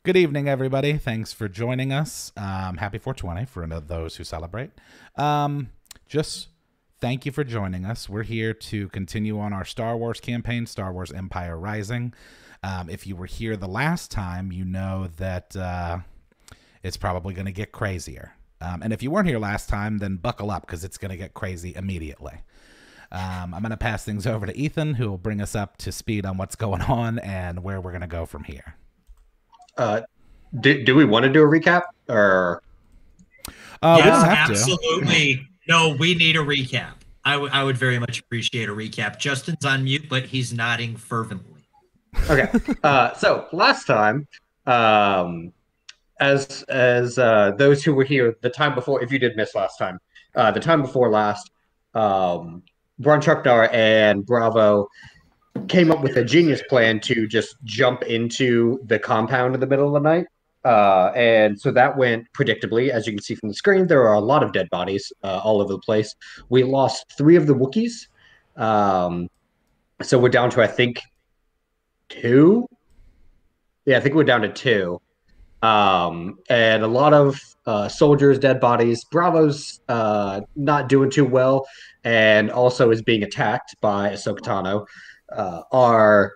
Good evening, everybody. Thanks for joining us. Happy 420 for those who celebrate. Just thank you for joining us. We're here to continue on our Star Wars campaign, Star Wars Empire Rising. If you were here the last time, you know that it's probably going to get crazier. And if you weren't here last time, then buckle up because it's going to get crazy immediately. I'm going to pass things over to Ethan, who will bring us up to speed on what's going on and where we're going to go from here. Do we want to do a recap or? We don't have absolutely. No, we need a recap. I would very much appreciate a recap. Justin's on mute, but he's nodding fervently. Okay. So last time, as those who were here the time before, if you did miss last time, the time before last, Bronchuknar and Bravo came up with a genius plan to just jump into the compound in the middle of the night. And so that went predictably. As you can see from the screen, there are a lot of dead bodies all over the place. We lost 3 of the Wookiees. So we're down to, I think, 2. Yeah, I think we're down to 2. And a lot of soldiers, dead bodies. Bravo's not doing too well and also is being attacked by Ahsoka Tano. Our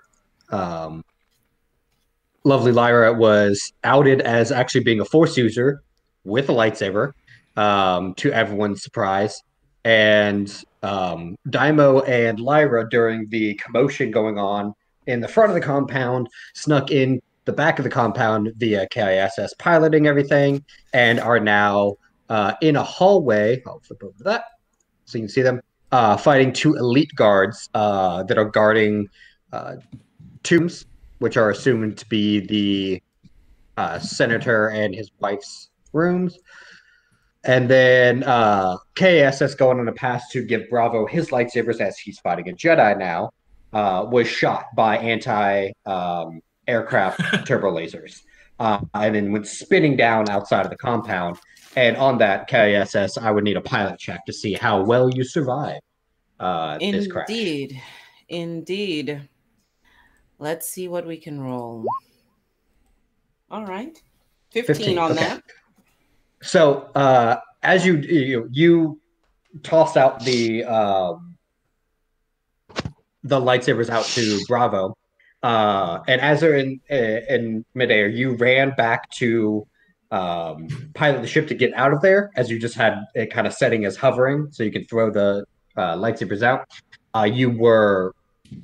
lovely Lyra was outed as actually being a Force user with a lightsaber, to everyone's surprise. And Dai'Mo and Lyra, during the commotion going on in the front of the compound, snuck in the back of the compound via K.I.S.S. piloting everything, and are now in a hallway. I'll flip over that so you can see them. Fighting 2 elite guards that are guarding tombs, which are assumed to be the senator and his wife's rooms. And then K.I.S.S. going on a path to give Bravo his lightsabers as he's fighting a Jedi now, was shot by anti-aircraft turbo lasers. And then went spinning down outside of the compound. And on that, K.I.S.S., I would need a pilot check to see how well you survive this crash. Indeed. Let's see what we can roll. All right. 15 on that. So as you tossed out the lightsabers out to Bravo, and as they're in midair, you ran back to pilot the ship to get out of there, as you just had it kind of setting as hovering so you could throw the lightsabers out. You were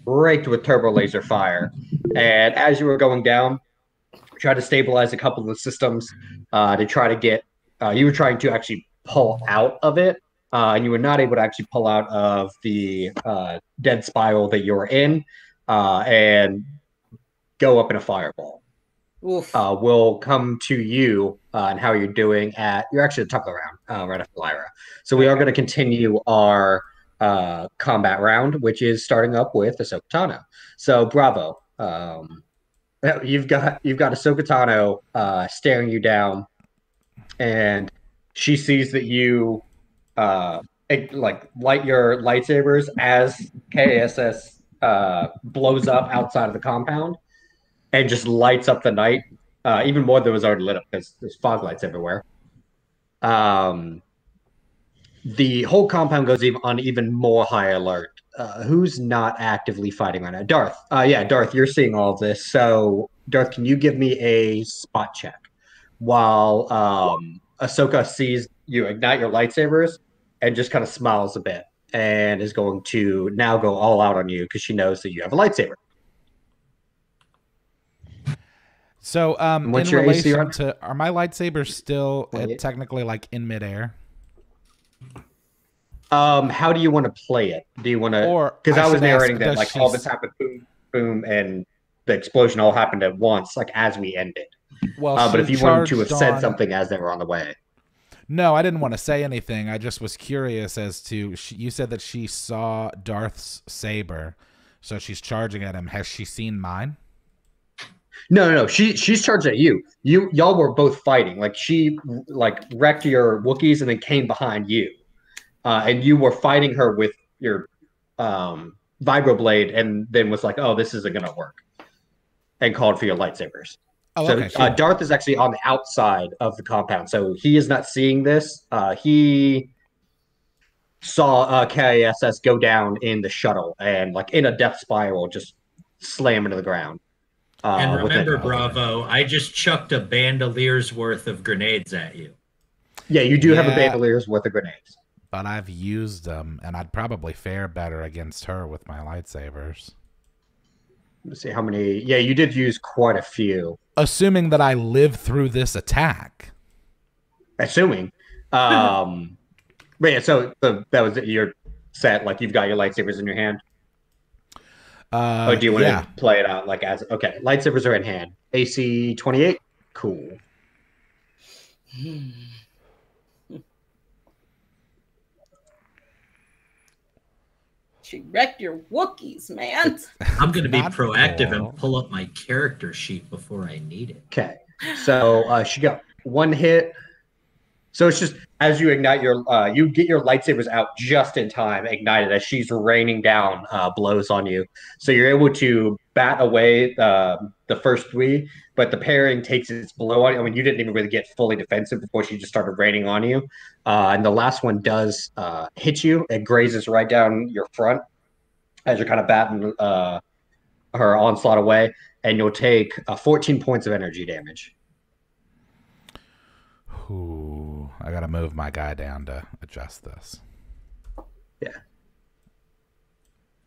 raked with turbo laser fire, and as you were going down, tried to stabilize a couple of the systems to try to get. You were trying to actually pull out of it, and you were not able to actually pull out of the dead spiral that you were in, and go up in a fireball. We'll come to you and how you're doing you're actually at the top of the round, right after Lyra. So we are going to continue our combat round, which is starting up with Ahsoka Tano. So Bravo, you've got Ahsoka Tano staring you down, and she sees that you light your lightsabers as K.I.S.S. blows up outside of the compound and just lights up the night, even more than was already lit up because there's fog lights everywhere. The whole compound goes on even more high alert. Who's not actively fighting right now? Darth. Darth, you're seeing all of this. So, Darth, can you give me a spot check while Ahsoka sees you ignite your lightsabers and just kind of smiles a bit and is going to now go all out on you because she knows that you have a lightsaber. So, what's in your relation AC to, are my lightsabers still technically like in midair? How do you want to play it? Do you want to? Because I was narrating that like all this happened, boom, boom, and the explosion all happened at once, like as we ended. Well, but if you wanted to have said something as they were on the way. No, I didn't want to say anything. I just was curious as to. You said that she saw Darth's saber, so she's charging at him. Has she seen mine? No. She's charged at you. Y'all were both fighting. Like she wrecked your Wookiees and then came behind you, and you were fighting her with your vibroblade, and then was like, "Oh, this isn't gonna work," and called for your lightsabers. Oh, So okay. Cool. Darth is actually on the outside of the compound, so he is not seeing this. He saw K.I.S.S go down in the shuttle and like in a death spiral, just slam into the ground. And With remember, it. Bravo, I just chucked a bandelier's worth of grenades at you. Yeah, you do have a bandelier's worth of grenades. But I've used them, and I'd probably fare better against her with my lightsabers. Let's see how many. Yeah, you did use quite a few. Assuming that I live through this attack. Assuming. But yeah, so that was your set. Like you've got your lightsabers in your hand. Or do you want to play it out like as okay? Lightsabers are in hand. AC 28. Cool. She wrecked your Wookiees, man. I'm going to be proactive and pull up my character sheet before I need it. Okay. So she got one hit. So it's just as you ignite your, you get your lightsabers out just in time, ignited as she's raining down blows on you. So you're able to bat away the first three, but the pairing takes its blow on you. I mean, you didn't even really get fully defensive before she just started raining on you. And the last one does hit you. It grazes right down your front as you're kind of batting her onslaught away, and you'll take 14 points of energy damage. Ooh, I gotta move my guy down to adjust this. Yeah.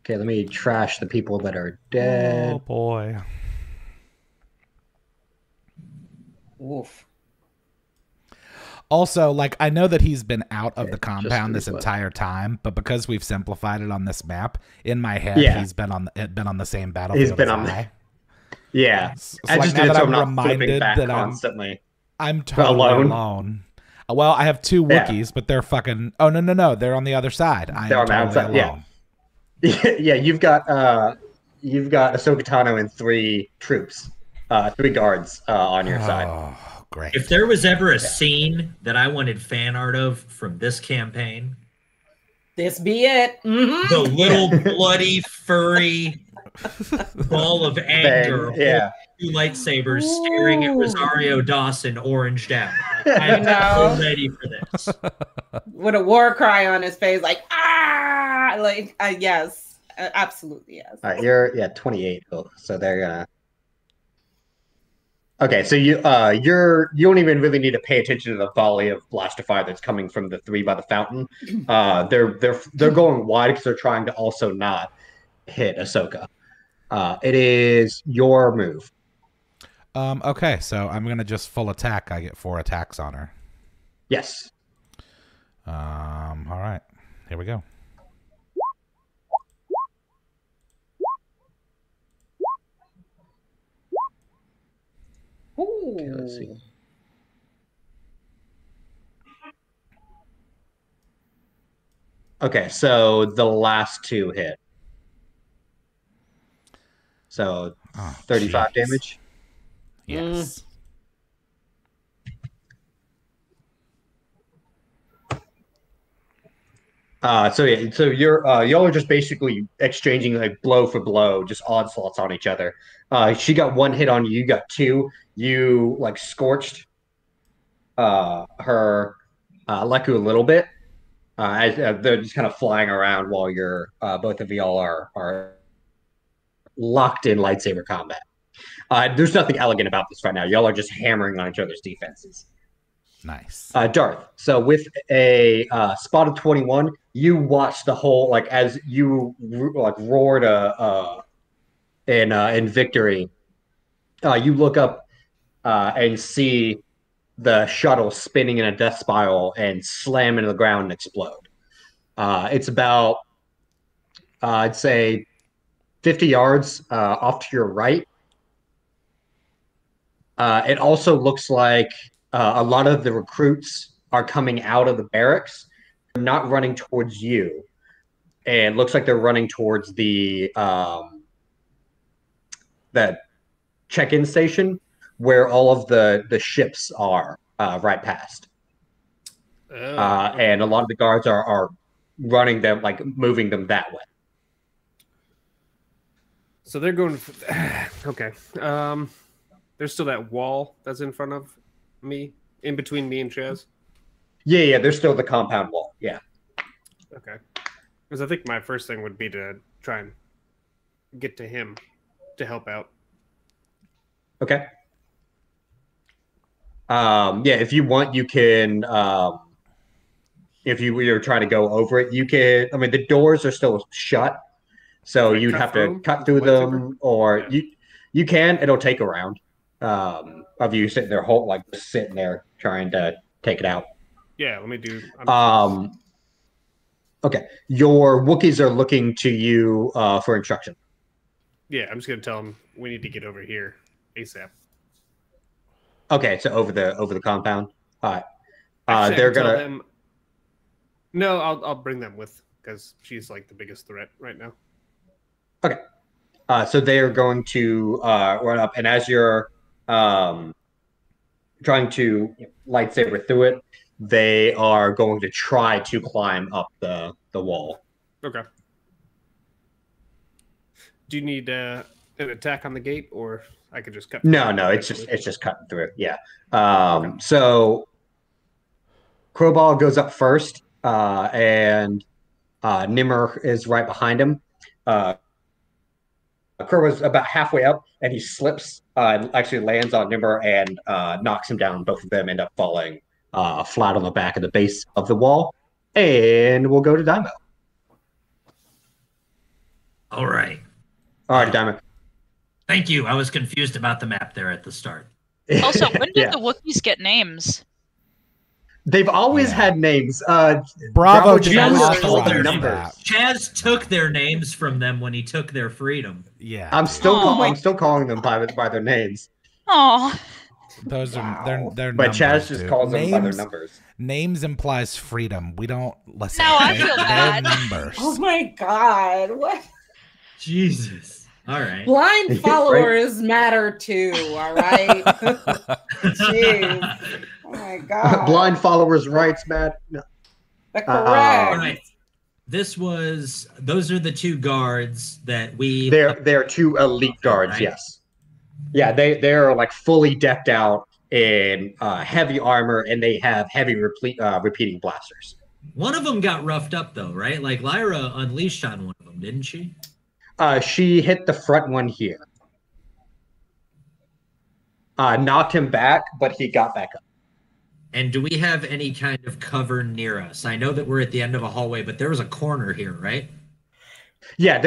Okay, let me trash the people that are dead. Oh boy. Oof. Also, like, I know that he's been out of the compound this entire time, but because we've simplified it on this map, in my head, he's been on the same battlefield. He's been as on I. Yeah. So I just now that I'm reminded that constantly. I'm totally alone. Well, I have two Wookiees, but they're fucking. Oh no, they're on the other side. They're on the outside. Alone. Yeah, you've got Ahsoka Tano and 3 troops, 3 guards on your side. Great. If there was ever a scene that I wanted fan art of from this campaign, this be it. Mm-hmm. The little bloody furry ball of anger. Yeah. 2 lightsabers staring at Rosario Dawson oranged out. I'm so ready for this. With a war cry on his face, like, ah! Like, yes. Absolutely, yes. All right, you're 28. So they're gonna... Okay, so you don't even really need to pay attention to the volley of blaster fire that's coming from the 3 by the fountain. They're going wide because they're trying to also not hit Ahsoka. It is your move. Okay, so I'm gonna just full attack. I get 4 attacks on her. Yes. All right, here we go. Okay, let's see. Okay, so the last 2 hit. So 35 damage. Yes. So y'all are just basically exchanging like blow for blow, just onslaughts on each other. She got 1 hit on you, you got 2. You like scorched her Leku a little bit. As they're just kind of flying around while you're both of y'all are locked in lightsaber combat. There's nothing elegant about this right now. Y'all are just hammering on each other's defenses. Nice. Darth. So with a spot of 21, you watch the whole like as you like roared in victory. You look up and see the shuttle spinning in a death spiral and slam into the ground and explode. It's about I'd say 50 yards off to your right. It also looks like a lot of the recruits are coming out of the barracks. They're not running towards you. And it looks like they're running towards the check-in station where all of the ships are right past. And a lot of the guards are running them, like moving them that way. So they're going... Okay. there's still that wall that's in front of me, in between me and Chaz. Yeah, there's still the compound wall. Yeah. Okay. Because I think my first thing would be to try and get to him to help out. Okay. Yeah, if you want, you can. If you're trying to go over it, you can. I mean, the doors are still shut, so Can I you'd cut have through to 'em cut with through the them, lightsaber? or Yeah. you can. It'll take a round of you sitting there, just sitting there trying to take it out. Yeah, let me do. Okay, your Wookiees are looking to you for instruction. Yeah, I'm just gonna tell him we need to get over here ASAP. Okay, so over the compound. All right. Actually, They're I can gonna. tell them. No, I'll bring them with because she's like the biggest threat right now. Okay. So they are going to run up, and as you're trying to lightsaber through it, they are going to try to climb up the wall. Okay. Do you need an attack on the gate, or I could just cut? No, it's just cutting through it. Yeah. So Crowball goes up first, and Nimmer is right behind him. Crowball's about halfway up, and he slips and actually lands on Nimmer and knocks him down. Both of them end up falling flat on the back of the base of the wall. And we'll go to Dai'Mo. All right. All right, Dai'Mo. Thank you. I was confused about the map there at the start. Also, when did the Wookiees get names? They've always had names. Bravo did didn't not stole authorize their that. numbers. Chaz took their names from them when he took their freedom. Yeah, I'm still Oh. I'm still calling them by their names. Oh, those are they're But numbers, Chaz just dude. calls them by their Names- numbers. Names implies freedom. We don't listen. Now I They're feel bad. numbers. Oh my god! What? Jesus. All right. Blind followers matter too. All right. Jeez. Oh my god. Blind followers' rights, Matt. No. Correct. All right. Those are the two guards that we. They're two elite guards. Right? Yes. Yeah, they're like fully decked out in heavy armor, and they have heavy repeating blasters. One of them got roughed up though, right? Like Lyra unleashed on one of them, didn't she? She hit the front one here. Knocked him back, but he got back up. And do we have any kind of cover near us? I know that we're at the end of a hallway, but there was a corner here, right? Yeah,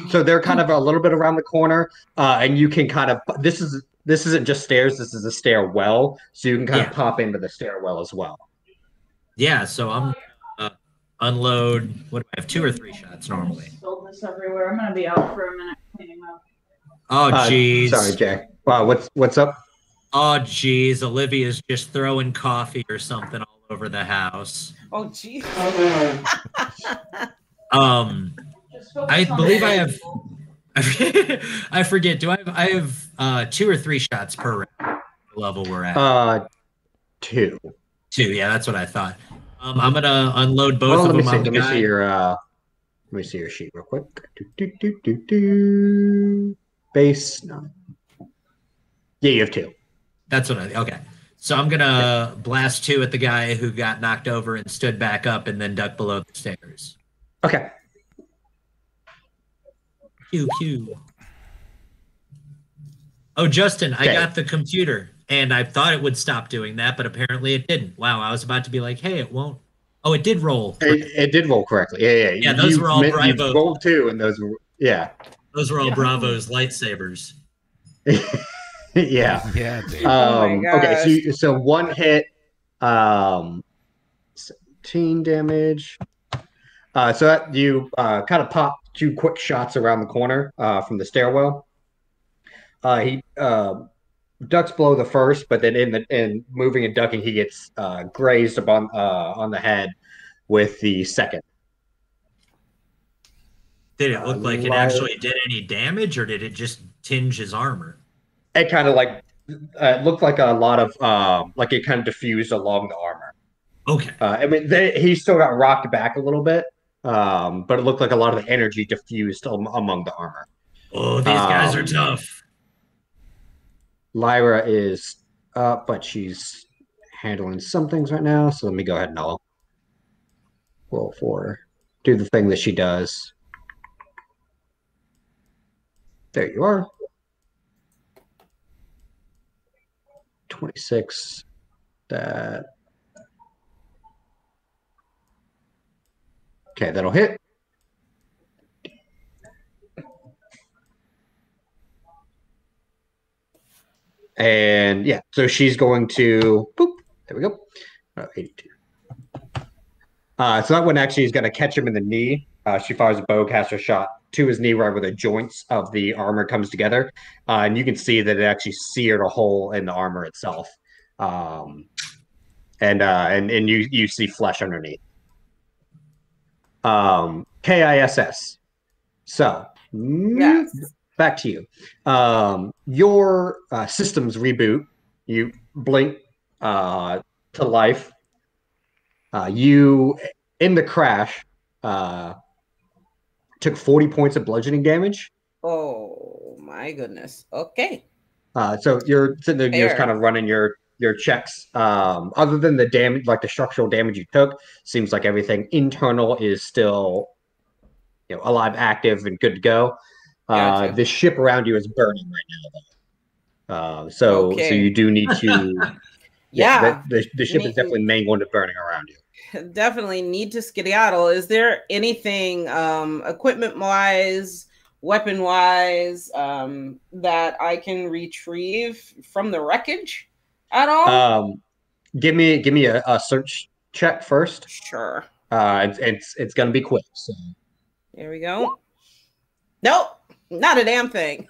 so they're kind of a little bit around the corner, and you can kind of this isn't just stairs. This is a stairwell, so you can kind of pop into the stairwell as well. Yeah, so I'm unload. What do I have? 2 or 3 shots normally. Spilled this everywhere. I'm gonna be out for a minute cleaning up. Oh jeez. Sorry, Jay. Wow, what's up? Oh jeez, Olivia's just throwing coffee or something all over the house. Oh jeez. I believe I have. I forget. Do I have 2 or 3 shots per round level we're at? 2. 2. Yeah, that's what I thought. I'm gonna unload both of them on the guy. Let me see your sheet real quick. Base. No. Yeah, you have 2. That's what okay. So I'm gonna blast 2 at the guy who got knocked over and stood back up and then duck below the stairs. Okay. Pew pew. Oh, Justen, I got the computer, and I thought it would stop doing that, but apparently it didn't. Wow, I was about to be like, hey, it won't. Oh, it did roll. It did roll correctly. Yeah. Yeah, those were all Bravo. You rolled 2, and those were Those were all Bravo's lightsabers. Yeah. Yeah, dude. Okay, so 1 hit, 17 damage. So that you kind of pop 2 quick shots around the corner from the stairwell. He ducks below the first, but then in moving and ducking, he gets grazed on the head with the second. Did it look like it actually did any damage, or did it just tinge his armor? It kind of like looked like a lot of like it kind of diffused along the armor. Okay. I mean, he still got rocked back a little bit, but it looked like a lot of the energy diffused among the armor. Oh, these guys are tough. Lyra is up, but she's handling some things right now. So let me go ahead and I'll roll for her. Do the thing that she does. There you are. 26. That. Okay, that'll hit. And yeah, so she's going to boop. There we go. 82. So that one actually is going to catch him in the knee. She fires a bowcaster shot to his knee right where the joints of the armor comes together. And you can see that it actually seared a hole in the armor itself. And you see flesh underneath. K.I.S.S. So Yes. back to you. Your systems reboot. You blink to life. You in the crash took 40 points of bludgeoning damage. Oh my goodness. Okay. So you're sitting there, you're Fair. kind of running your checks. Other than the damage, like the structural damage you took, seems like everything internal is still, alive, active, and good to go. Gotcha. The ship around you is burning right now, though. So you do need to. Yeah. The ship is definitely mangled and burning around you. Definitely need to skedaddle. Is there anything equipment wise, weapon wise, that I can retrieve from the wreckage at all? Give me a search check first. Sure. It's gonna be quick. So. There we go. Nope, not a damn thing.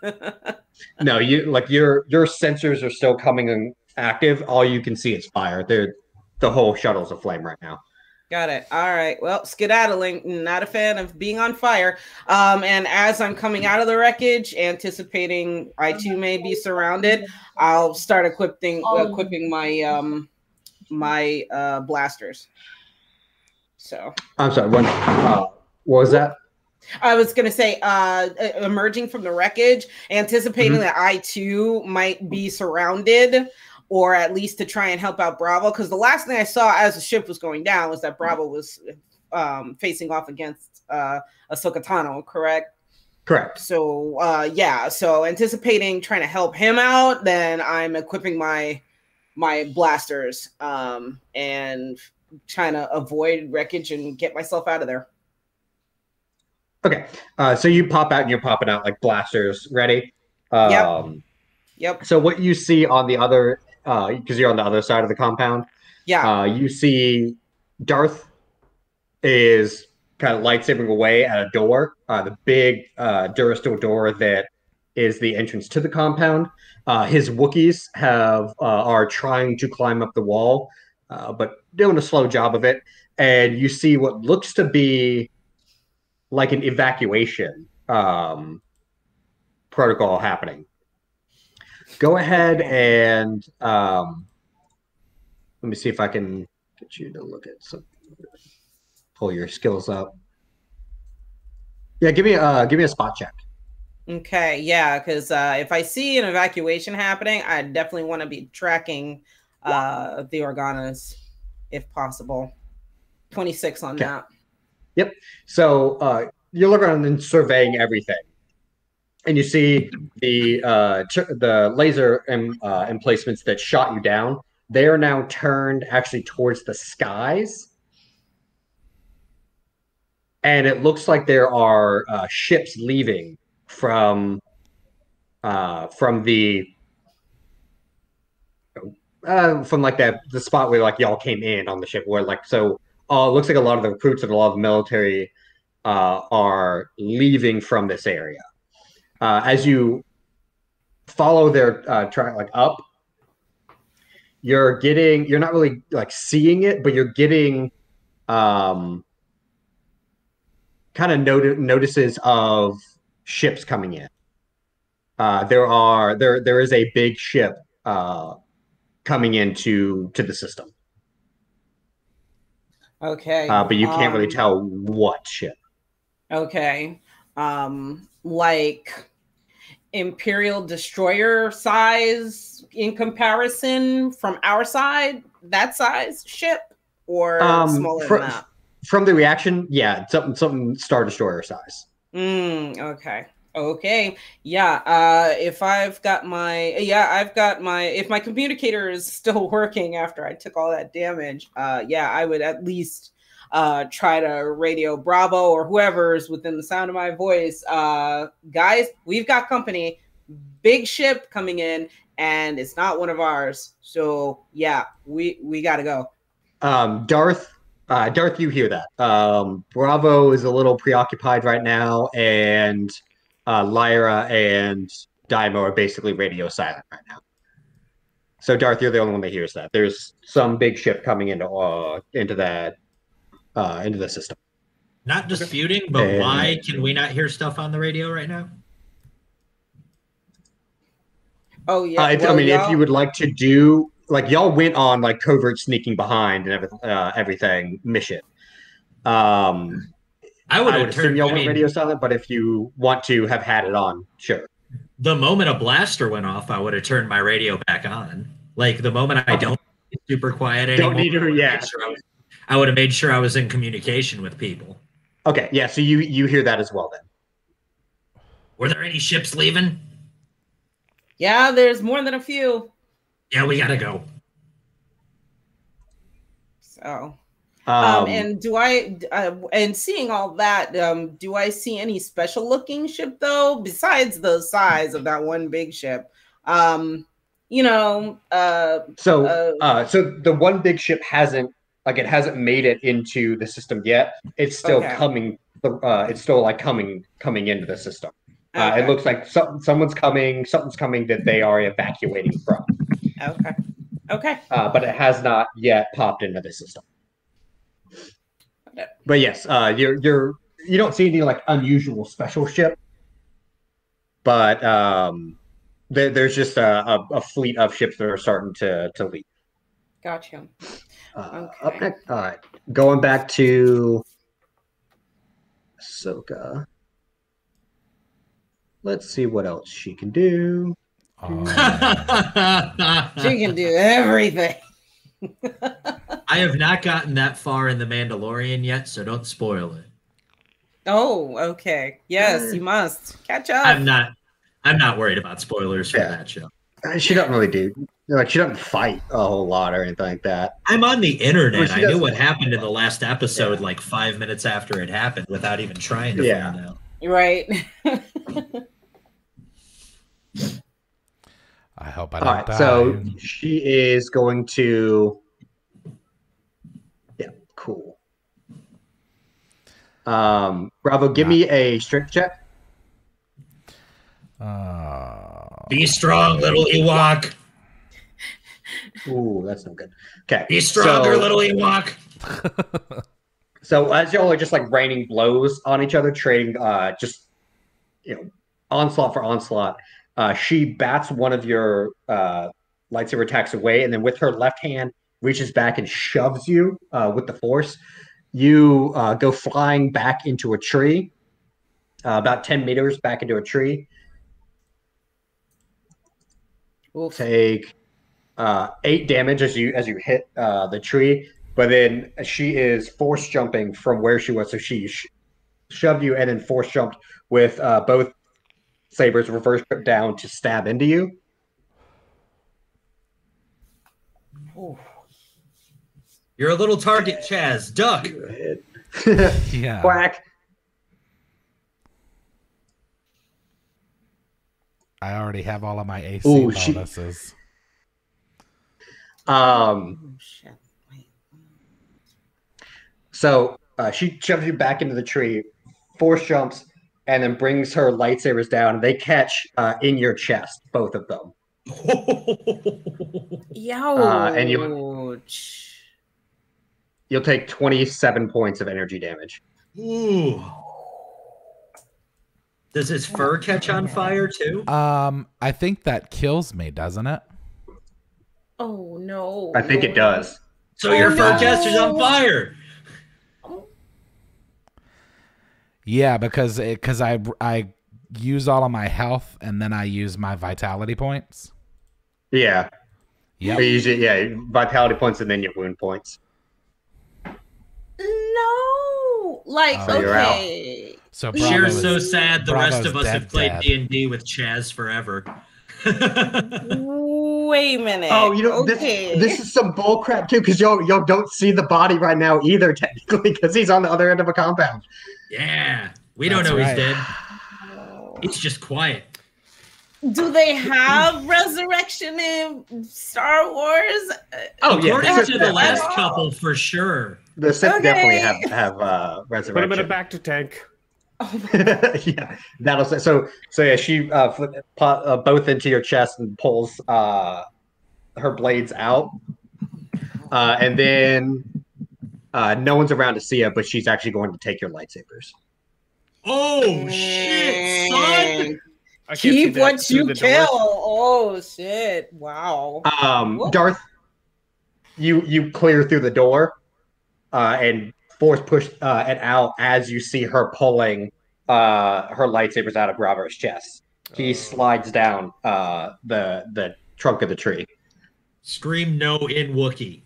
No, your sensors are still coming in active. All you can see is fire. The whole shuttle's aflame right now. Got it. All right. Well, skedaddling. Not a fan of being on fire. And as I'm coming out of the wreckage, anticipating I too may be surrounded, I'll start equipping my my blasters. So I'm sorry. What was that? I was gonna say, emerging from the wreckage, anticipating that I too might be surrounded, or at least to try and help out Bravo. Because the last thing I saw as the ship was going down was that Bravo was facing off against Ahsoka Tano, correct? Correct. So so anticipating trying to help him out, then I'm equipping my blasters and trying to avoid wreckage and get myself out of there. Okay, so you pop out and you're popping out like blasters ready. Yep. So what you see on the other, because you're on the other side of the compound, you see Darth is kind of lightsabering away at a door, the big Durasteel door that is the entrance to the compound. His Wookiees are trying to climb up the wall, but doing a slow job of it. And you see what looks to be like an evacuation protocol happening. Go ahead and let me see if I can get you to look at some. Pull your skills up. Yeah, give me a spot check. Okay, yeah, because if I see an evacuation happening, I definitely want to be tracking the Organas if possible. 26 on that. Yep. So you're looking around and surveying everything, and you see the laser emplacements that shot you down. They are now turned actually towards the skies, and it looks like there are ships leaving from the from like the spot where like y'all came in on the ship, where like so. It looks like a lot of the recruits and a lot of the military are leaving from this area. As you follow their track like up, you're not really like seeing it, but you're getting kind of notices of ships coming in. There is a big ship coming into the system. Okay. But you can't really tell what ship. Okay. Like, Imperial destroyer size in comparison from our side, that size ship, or smaller than that? From the reaction, yeah, something Star Destroyer size. Okay. Yeah. If my communicator is still working after I took all that damage, I would at least try to radio Bravo or whoever's within the sound of my voice. Guys, we've got company, big ship coming in, and it's not one of ours. So yeah, we gotta go. Darth, you hear that? Bravo is a little preoccupied right now, and Lyra and Dai'Mo are basically radio silent right now. So Darth, you're the only one that hears that. There's some big ship coming into the system. Not disputing, but why can we not hear stuff on the radio right now? Oh yeah. If you would like to do, like, y'all went on like covert sneaking behind and everything mission. I would assume y'all went radio silent, but if you want to have had it on, sure. The moment a blaster went off, I would have turned my radio back on. Like the moment I don't super quiet anymore. Don't need to, yeah. I would have made sure I was in communication with people. Okay, yeah, so you hear that as well then. Were there any ships leaving? Yeah, there's more than a few. Yeah, we gotta go. So, and do I, and seeing all that, do I see any special looking ship though, besides the size of that one big ship? So the one big ship hasn't made it into the system yet. It's still coming. It's still like coming into the system. It looks like something's coming that they are evacuating from. Okay. But it has not yet popped into the system. But yes, you don't see any like unusual special ship, but there's just a fleet of ships that are starting to leave. Gotcha. Up next, all right, going back to Ahsoka. Let's see what else she can do. She can do everything. I have not gotten that far in The Mandalorian yet, so don't spoil it. Oh, okay. Yes, you must catch up. I'm not worried about spoilers for that show. She doesn't really do. Like, she doesn't fight a whole lot or anything like that. I'm on the internet. I knew what happened in the last episode like 5 minutes after it happened without even trying to find out. Right. I hope I don't die. So she is going to. Yeah, cool. Bravo, give me a strength check. Be strong, little Ewok. Ooh, that's no good. Okay. Be stronger, little Ewok. So as y'all are just like raining blows on each other, trading onslaught for onslaught, she bats one of your lightsaber attacks away, and then with her left hand reaches back and shoves you with the force. You go flying back into a tree, about 10 meters back into a tree. We'll take 8 damage as you hit the tree, but then she is force jumping from where she was. So she shoved you and then force jumped with both sabers reverse grip down to stab into you. Ooh. You're a little target, Chaz. Duck. Yeah. Quack. I already have all of my AC bonuses. So she shoves you back into the tree, force jumps, and then brings her lightsabers down. They catch in your chest, both of them. And you'll take 27 points of energy damage. Ooh. Does his fur catch on fire too? I think that kills me, doesn't it? Oh no! I think it does. So your fur catches on fire. Yeah, because I use all of my health and then I use my vitality points? Yeah. Yep. You use it, vitality points and then your wound points. No, like So you're okay. So Cher's so sad. The rest of us dead, have played dead. D&D with Chaz forever. Wait a minute. Oh, you know, okay. this is some bull crap too, because y'all don't see the body right now either, technically, because he's on the other end of a compound. Yeah, we don't That's know right. he's dead. He's just quiet. Do they have resurrection in Star Wars? According to the last couple, for sure. The Sith definitely have resurrection. Put him in a back to tank. Yeah, that'll say. So yeah, she both into your chest and pulls her blades out, and then no one's around to see it, but she's actually going to take your lightsabers. Oh shit, son! Keep what you kill. Oh shit! Wow. Darth, you clear through the door, and force push it out as you see her pulling her lightsabers out of Bravo's chest. He slides down the trunk of the tree. Scream no in Wookie.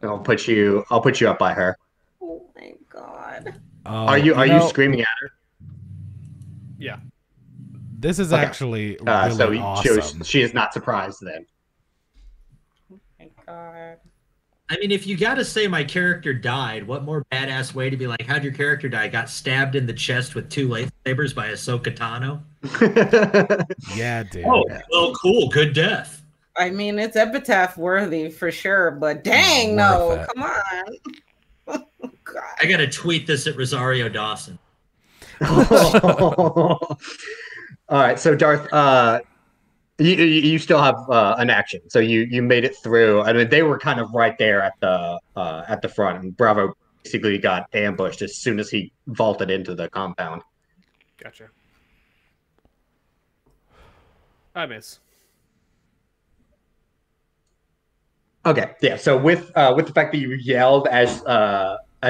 I'll put you up by her. Oh my god. Are you screaming at her? Yeah. This is actually really so awesome. she is not surprised then. Oh my god. I mean, if you got to say my character died, what more badass way to be like, how'd your character die? Got stabbed in the chest with 2 lightsabers by Ahsoka Tano? Yeah, dude. Oh, well, cool. Good death. I mean, it's epitaph worthy for sure, but dang, no, come on. God. I got to tweet this at Rosario Dawson. All right, so Darth, you still have an action, so you made it through. I mean, they were kind of right there at the front, and Bravo basically got ambushed as soon as he vaulted into the compound. Gotcha. I miss. Okay, yeah. So with the fact that you yelled as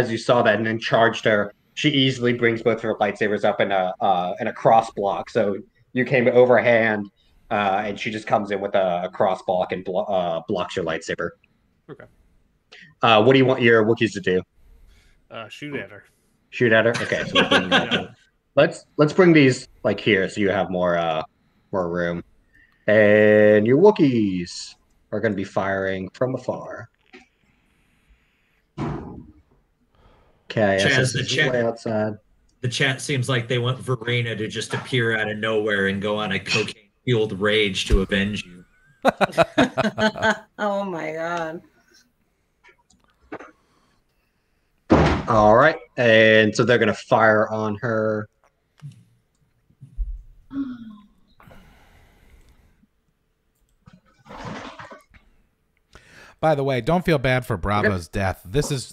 you saw that and then charged her, she easily brings both her lightsabers up in a cross block. So you came overhand, and she just comes in with a cross block and blocks your lightsaber. Okay. What do you want your Wookiees to do? Shoot at her. Shoot at her. Okay. So let's bring these like here, so you have more room, and your Wookiees are going to be firing from afar. K.I.S. is way outside. The chat seems like they want Verena to just appear out of nowhere and go on a cocaine-fueled rage to avenge you. Oh my god. All right, and so they're going to fire on her. By the way, don't feel bad for Bravo's death. This has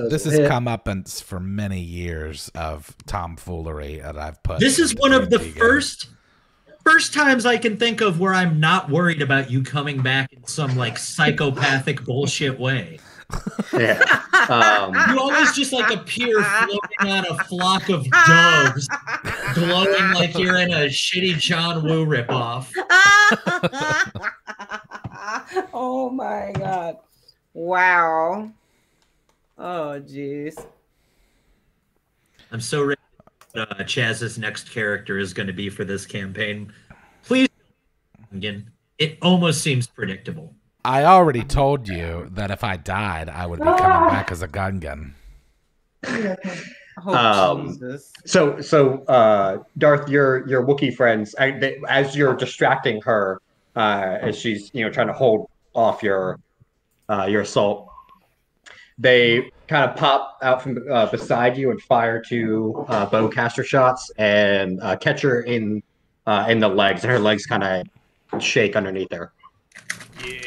come up for many years of tomfoolery that I've put. This is one of the first times I can think of where I'm not worried about you coming back in some like psychopathic bullshit way. Yeah. You always just like appear floating on a flock of doves, glowing like you're in a shitty John Woo ripoff. Oh my god. Wow. Oh jeez. I'm so ready. Chaz's next character is going to be for this campaign. Please, again, it almost seems predictable. I already told you that if I died, I would be coming back as a Gungan. Jesus. So Darth, your Wookiee friends, as you're distracting her, as she's trying to hold off your assault, they kind of pop out from beside you and fire 2 bowcaster shots and catch her in the legs, and her legs kind of shake underneath her. Yeah.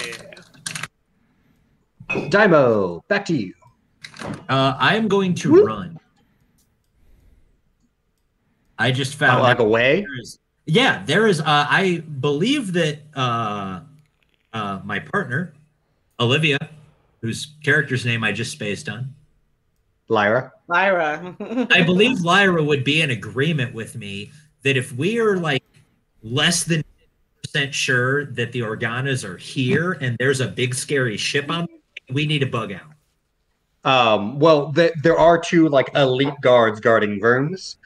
Dai'Mo, back to you. I am going to run. I just found like away. There is. I believe that my partner, Olivia, whose character's name I just spaced on. Lyra. Lyra. I believe Lyra would be in agreement with me that if we are like less than % sure that the Organas are here and there's a big scary ship on, we need to bug out. Well, there are 2 like elite guards guarding rooms.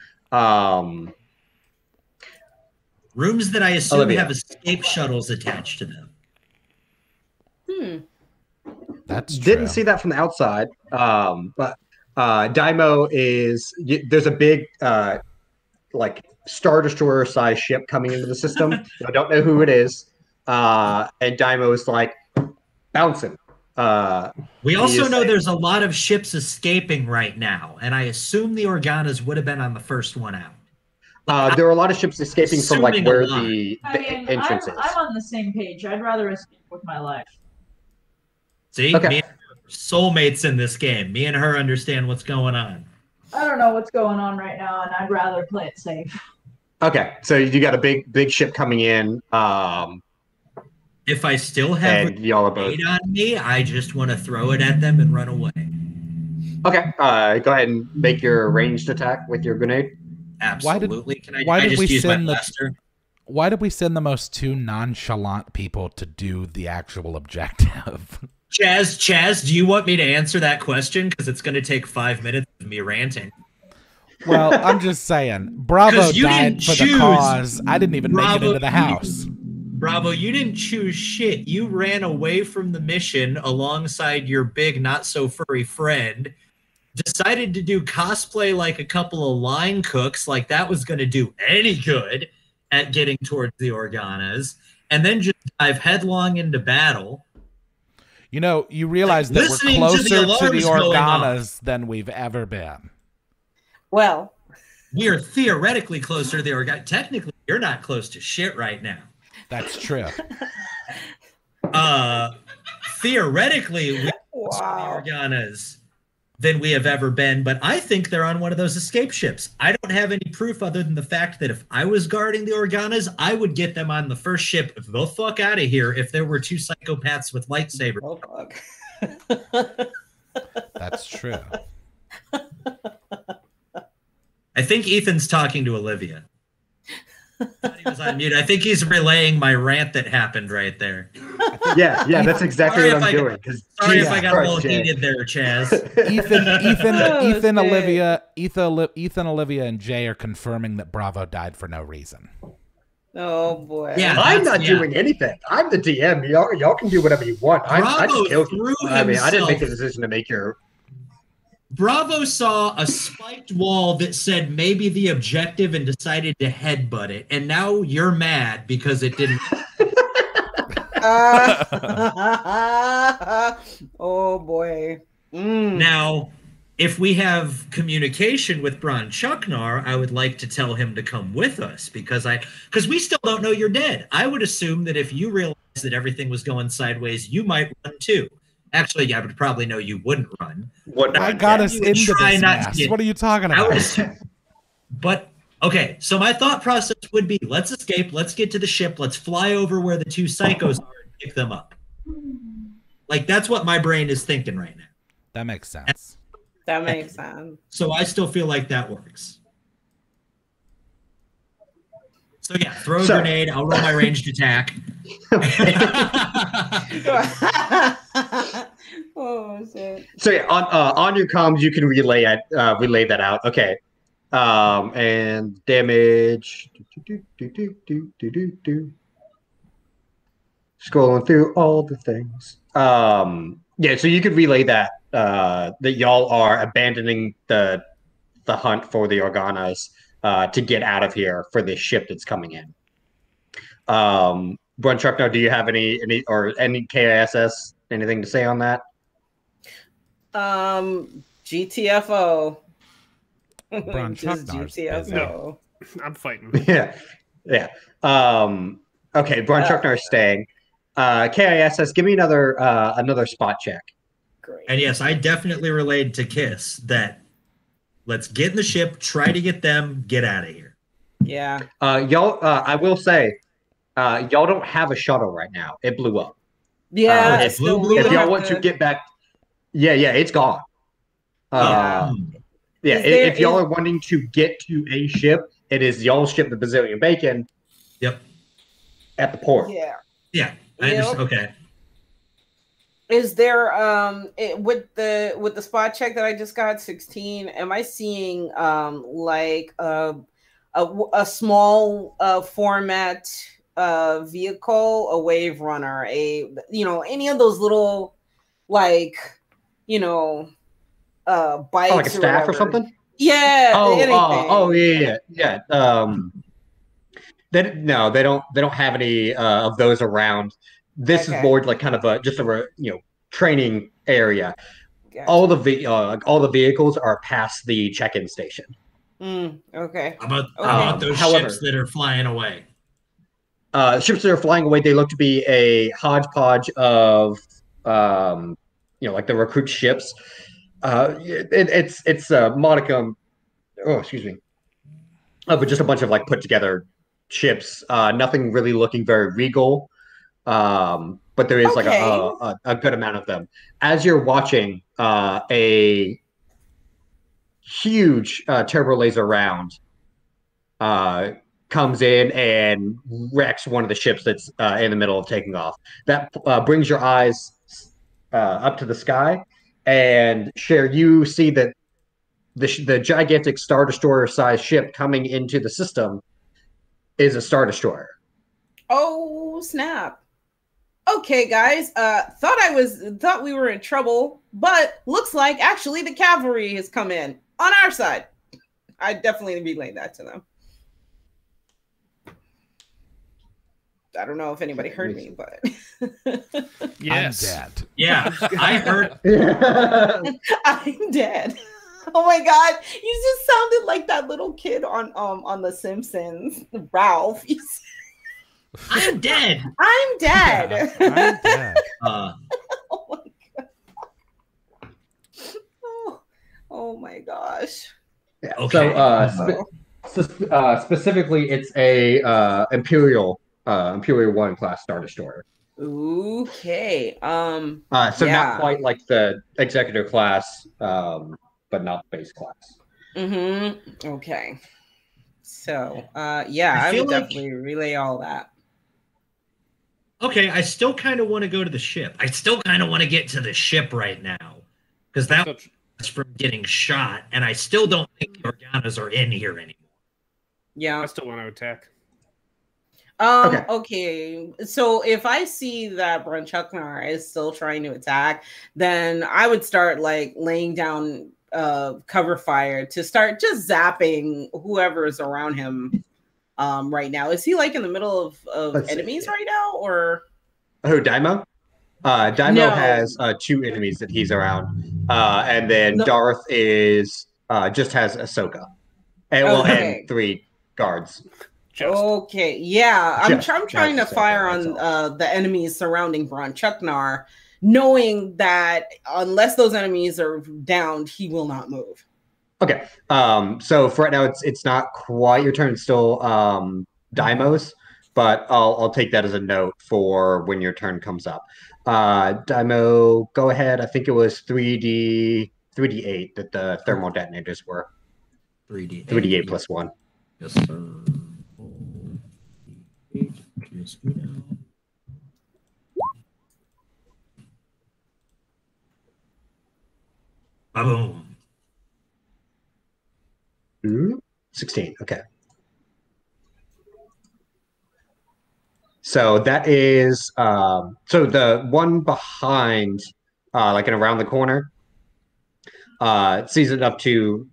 Rooms that I assume Olivia. have escape shuttles attached to them. That's true. Didn't see that from the outside. But Dai'Mo is there's a big like Star Destroyer size ship coming into the system. I don't know who it is. And Dai'Mo is like bouncing. We also know there's a lot of ships escaping right now, and I assume the Organas would have been on the first one out. There are a lot of ships escaping from like Assuming where a lot. the entrance is. I'm on the same page. I'd rather escape with my life. See, Okay. me and her, soulmates in this game. Me and her understand what's going on. I don't know what's going on right now, and I'd rather play it safe. Okay, so you got a big ship coming in. If I still have And y'all are a both. grenade on me, I just want to throw it at them and run away. Okay, go ahead and make your ranged attack with your grenade. Absolutely. why I did just we use my send the- blaster? Why did we send the most 2 nonchalant people to do the actual objective? Chaz, do you want me to answer that question? Because it's going to take 5 minutes of me ranting. Well, I'm just saying. Bravo 'Cause you died didn't for the choose. cause. I didn't even make it Bravo, into the house. Bravo, you didn't choose shit. You ran away from the mission alongside your big, not-so-furry friend, decided to do cosplay like a couple of line cooks, like that was going to do any good at getting towards the Organas, and then just dive headlong into battle. You know, you realize that we're Listening to the closer to the alarms going off. Organas than we've ever been. Well, We are theoretically closer to the Organas. Technically, you're not close to shit right now. That's true. Theoretically, we're wow. closer to the Organas than we have ever been, but I think they're on one of those escape ships. I don't have any proof other than the fact that if I was guarding the Organas, I would get them on the first ship the fuck out of here if there were 2 psychopaths with lightsabers. Oh, fuck. That's true. I think Ethan's talking to Olivia. I thought he was on mute. I think he's relaying my rant that happened right there. Yeah, that's exactly Sorry what if I'm I- doing. Because Sorry if I got a little heated there, Chaz. Ethan, shit. Ethan, Olivia, and Jay are confirming that Bravo died for no reason. Oh boy. Yeah. I'm not Yeah. doing anything. I'm the DM. Y'all can do whatever you want. I Bravo just killed you. threw I mean, I didn't make the himself- decision to make your. Bravo saw a spiked wall that said maybe the objective and decided to headbutt it. And now you're mad because it didn't. Oh boy. Mm. Now, if we have communication with Bronchuknar, I would like to tell him to come with us because we still don't know you're dead. I would assume that if you realized that everything was going sideways, you might run too. Actually, I would probably know you wouldn't run. I got us You would into try this not to mess. get- What are you talking I would about? assume, but okay, so my thought process would be let's escape, let's get to the ship, let's fly over where the 2 psychos are and pick them up. Like that's what my brain is thinking right now. That makes sense. That makes sense. So I still feel like that works. So yeah, throw a grenade, I'll roll my ranged attack. Oh shit. So yeah, on your comms, you can relay that out. Okay, and damage. Scrolling through all the things. Yeah, so you could relay that that y'all are abandoning the hunt for the Organas to get out of here for this ship that's coming in. Bronchuknar, do you have any K.I.S.S. anything to say on that? GTFO. Just Bronchuknar's GTFO. No. I'm fighting. Yeah. Okay, Bronchuknar is staying. K.I.S.S., give me another spot check. Great. And yes, I definitely relayed to Kiss that let's get in the ship, try to get them, get out of here. Yeah. Y'all, I will say, y'all don't have a shuttle right now. It blew up. Yeah. it still blew If really y'all have want to get back, yeah, it's gone. Yeah, Is if y'all are wanting to get to a ship, it is y'all's ship, the Brazilian Bacon. Yep. At the port. Yeah. I understand. Okay. Is there with the spot check that I just got 16? Am I seeing like a small format vehicle, a wave runner, any of those little bikes, like a staff or something? Yeah. Yeah. They don't have any of those around. This is more like kind of just a training area. Gotcha. All the vehicles are past the check-in station. Okay. How about those ships that are flying away? Ships that are flying away, they look to be a hodgepodge of like the recruit ships. It's a modicum. Oh, excuse me. But just a bunch of like put together ships. Nothing really looking very regal. But there is like a good amount of them. As you're watching, a huge turbo laser round comes in and wrecks one of the ships that's in the middle of taking off. That brings your eyes up to the sky, and Cher, you see that the gigantic Star Destroyer-sized ship coming into the system is a Star Destroyer. Oh, snap. Okay, guys. Thought we were in trouble, but looks like actually the cavalry has come in on our side. I definitely relayed that to them. I don't know if anybody heard me, but yes, I'm dead. Yeah, I heard. I'm dead. Oh my god, you just sounded like that little kid on The Simpsons, Ralph. I'm dead. I'm dead. Yeah, I'm dead. Oh my god. Oh my gosh. Yeah. Okay. So specifically, it's a Imperial 1 class Star Destroyer. Okay. Not quite like the Executor class, but not base class. Okay. So I would definitely relay all that. Okay, I still kind of want to go to the ship. I still kind of want to get to the ship right now because that was from getting shot, and I still don't think the Organas are in here anymore. Yeah, I still want to attack. Okay. So if I see that Bronchuknar is still trying to attack, then I would start like laying down cover fire to start just zapping whoever is around him. Right now, is he like in the middle of enemies right now, or who? Dai'Mo? Dai'Mo has 2 enemies that he's around, and then Darth is just has Ahsoka, and 3 guards. Okay, yeah, I'm trying to fire on the enemies surrounding Bronchuknar, knowing that unless those enemies are downed, he will not move. Okay. So for right now, it's not quite your turn. It's still Dai'Mo's, but I'll take that as a note for when your turn comes up. Dai'Mo, go ahead. I think it was 3d8 that the thermal detonators were. 3d8 plus 1. Yes, sir. Boom. 16. Okay. So that is so the one behind, like and around the corner, sees it up to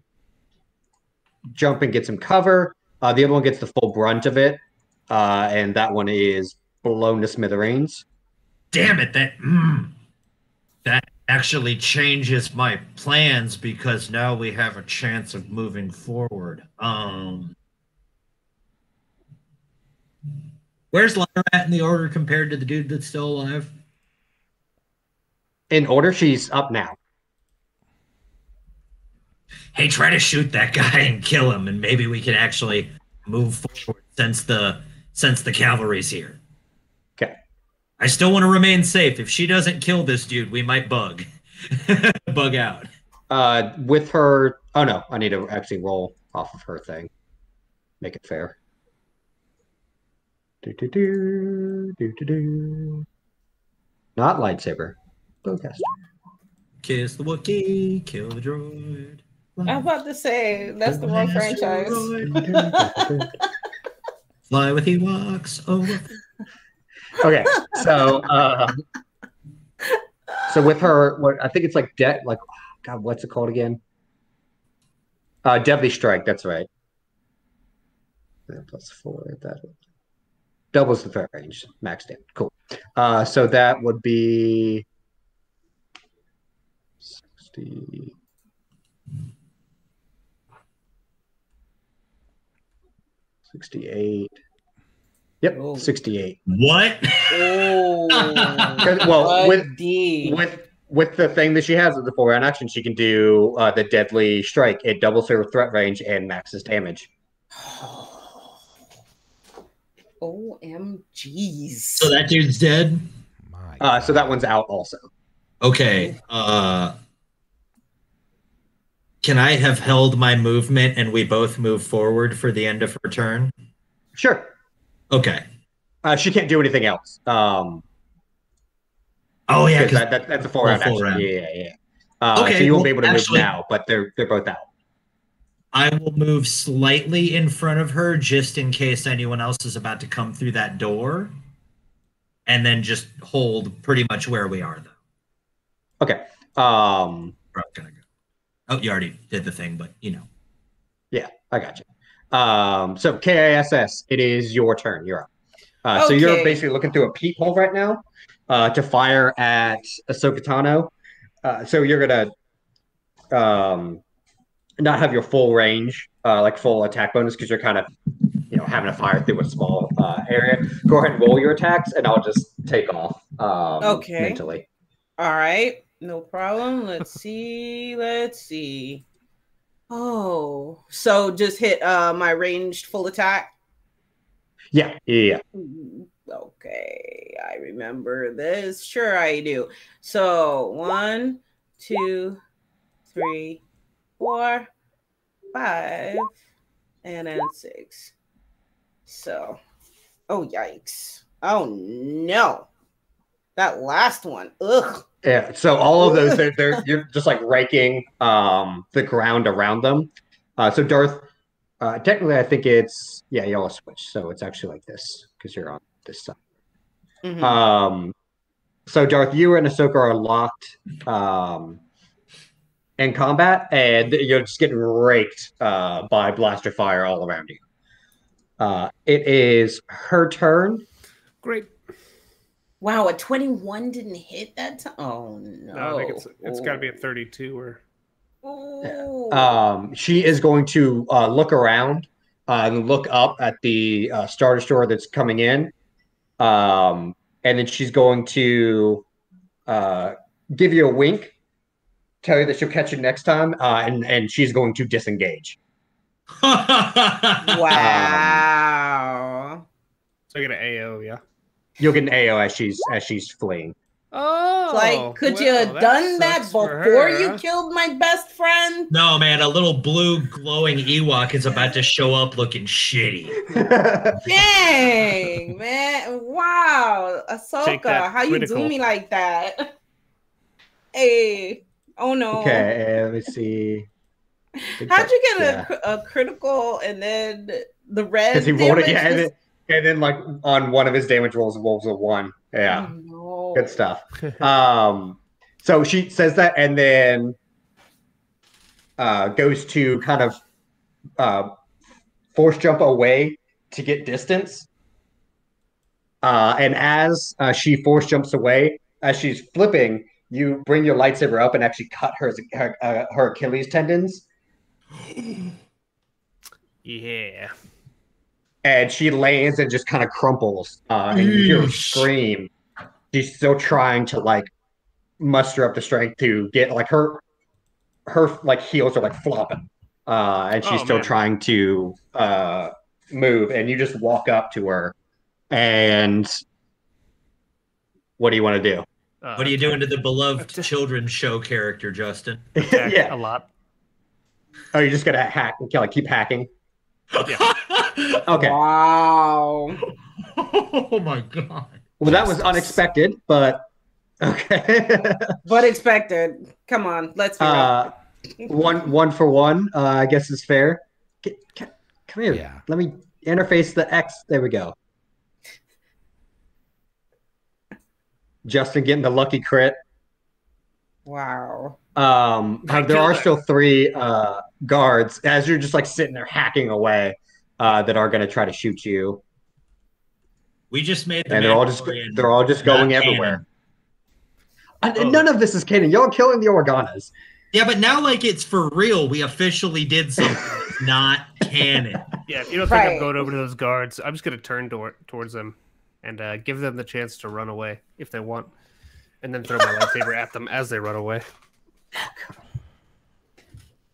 jump and get some cover. The other one gets the full brunt of it, and that one is blown to smithereens. Damn it! That actually changes my plans because now we have a chance of moving forward. Where's Lyra at in the order compared to the dude that's still alive? In order, she's up now. Hey, try to shoot that guy and kill him, and maybe we can actually move forward since the cavalry's here. Okay. I still want to remain safe. If she doesn't kill this dude, we might bug out. With her. Oh no, I need to actually roll off of her thing. Make it fair. Not lightsaber. Bowcaster. Kiss the Wookie, kill the droid. I'm about to say that's the wrong franchise. Fly with Ewoks. Okay, so with her, what I think it's like God, what's it called again? Deadly Strike. That's right. +4. That doubles the threat range, max damage. Cool. So that would be 60. 68. Yep, 68. What? Oh, well, with the thing that she has with the 4-round action, she can do the Deadly Strike. It doubles her threat range and maxes damage. OMGs. So that dude's dead? So that one's out also. Okay. Can I have held my movement and we both move forward for the end of her turn? Sure. Okay. She can't do anything else. Oh yeah, that's a 4-round action. Yeah. Okay, so you won't be able to move now, but they're both out. I will move slightly in front of her just in case anyone else is about to come through that door, and then just hold pretty much where we are, though. Okay. Where I'm gonna go. Oh, you already did the thing, but you know. Yeah, I got you. So K.I.S.S, it is your turn. You're up. Okay. So you're basically looking through a peephole right now to fire at Ahsoka Tano. So you're gonna not have your full range, like full attack bonus, because you're kind of having to fire through a small area. Go ahead and roll your attacks, and I'll just take off mentally. All right, no problem. Let's see. Oh, so just hit my ranged full attack. Yeah. Okay, I remember this. Sure, I do. So 1, 2, 3, 4, 5, and then 6. So, oh yikes! Oh no, that last one. Ugh. Yeah. So all of those, you're just like raking the ground around them. So Darth, technically, I think it's y'all switch. So it's actually like this because you're on this side. Mm-hmm. So Darth, you and Ahsoka are locked in combat, and you're just getting raked by blaster fire all around you. It is her turn. Great. Wow, a 21 didn't hit that time. Oh no! No, I think it's got to be a 32 or. Oh. She is going to look around and look up at the Star Destroyer that's coming in, and then she's going to give you a wink, tell you that she'll catch you next time, and she's going to disengage. Wow. So I get an AO, yeah. You'll get an AO as she's fleeing. Oh, Like, could you have done that before you killed my best friend? No, man, a little blue glowing Ewok is about to show up looking shitty. Dang, man. Wow. Ahsoka, how you do me like that? Hey. Oh, no. Okay, let me see. How'd you get a critical and then the red? Because he rolled it, and then like on one of his damage rolls a 1. Yeah. Oh, no. Good stuff. So she says that and then goes to kind of force jump away to get distance. And as she force jumps away, as she's flipping, you bring your lightsaber up and actually cut her Achilles tendons. Yeah. And she lands and just kind of crumples. And you hear her scream. She's still trying to like muster up the strength to get like her like heels are like flopping. And she's still trying to move. And you just walk up to her. And what do you want to do? What are you doing to the beloved children's show character, Justen? Yeah. a lot. Oh, you're just gonna hack, like keep hacking. Yeah. Okay. Wow. Oh my god. Well, that was unexpected, but okay. But expected. Come on, let's be real. One for one, I guess is fair. Come here. Yeah. Let me interface the X. There we go. Justen getting the lucky crit. Wow. There are still 3 guards as you're just like sitting there hacking away that are going to try to shoot you. We just made the And they're all just going everywhere. None of this is canon. Y'all killing the Organas. Yeah, but now like it's for real. We officially did something that's not canon. Yeah, if you don't think I'm going over to those guards, I'm just going to turn towards them and give them the chance to run away if they want, and then throw my lightsaber at them as they run away.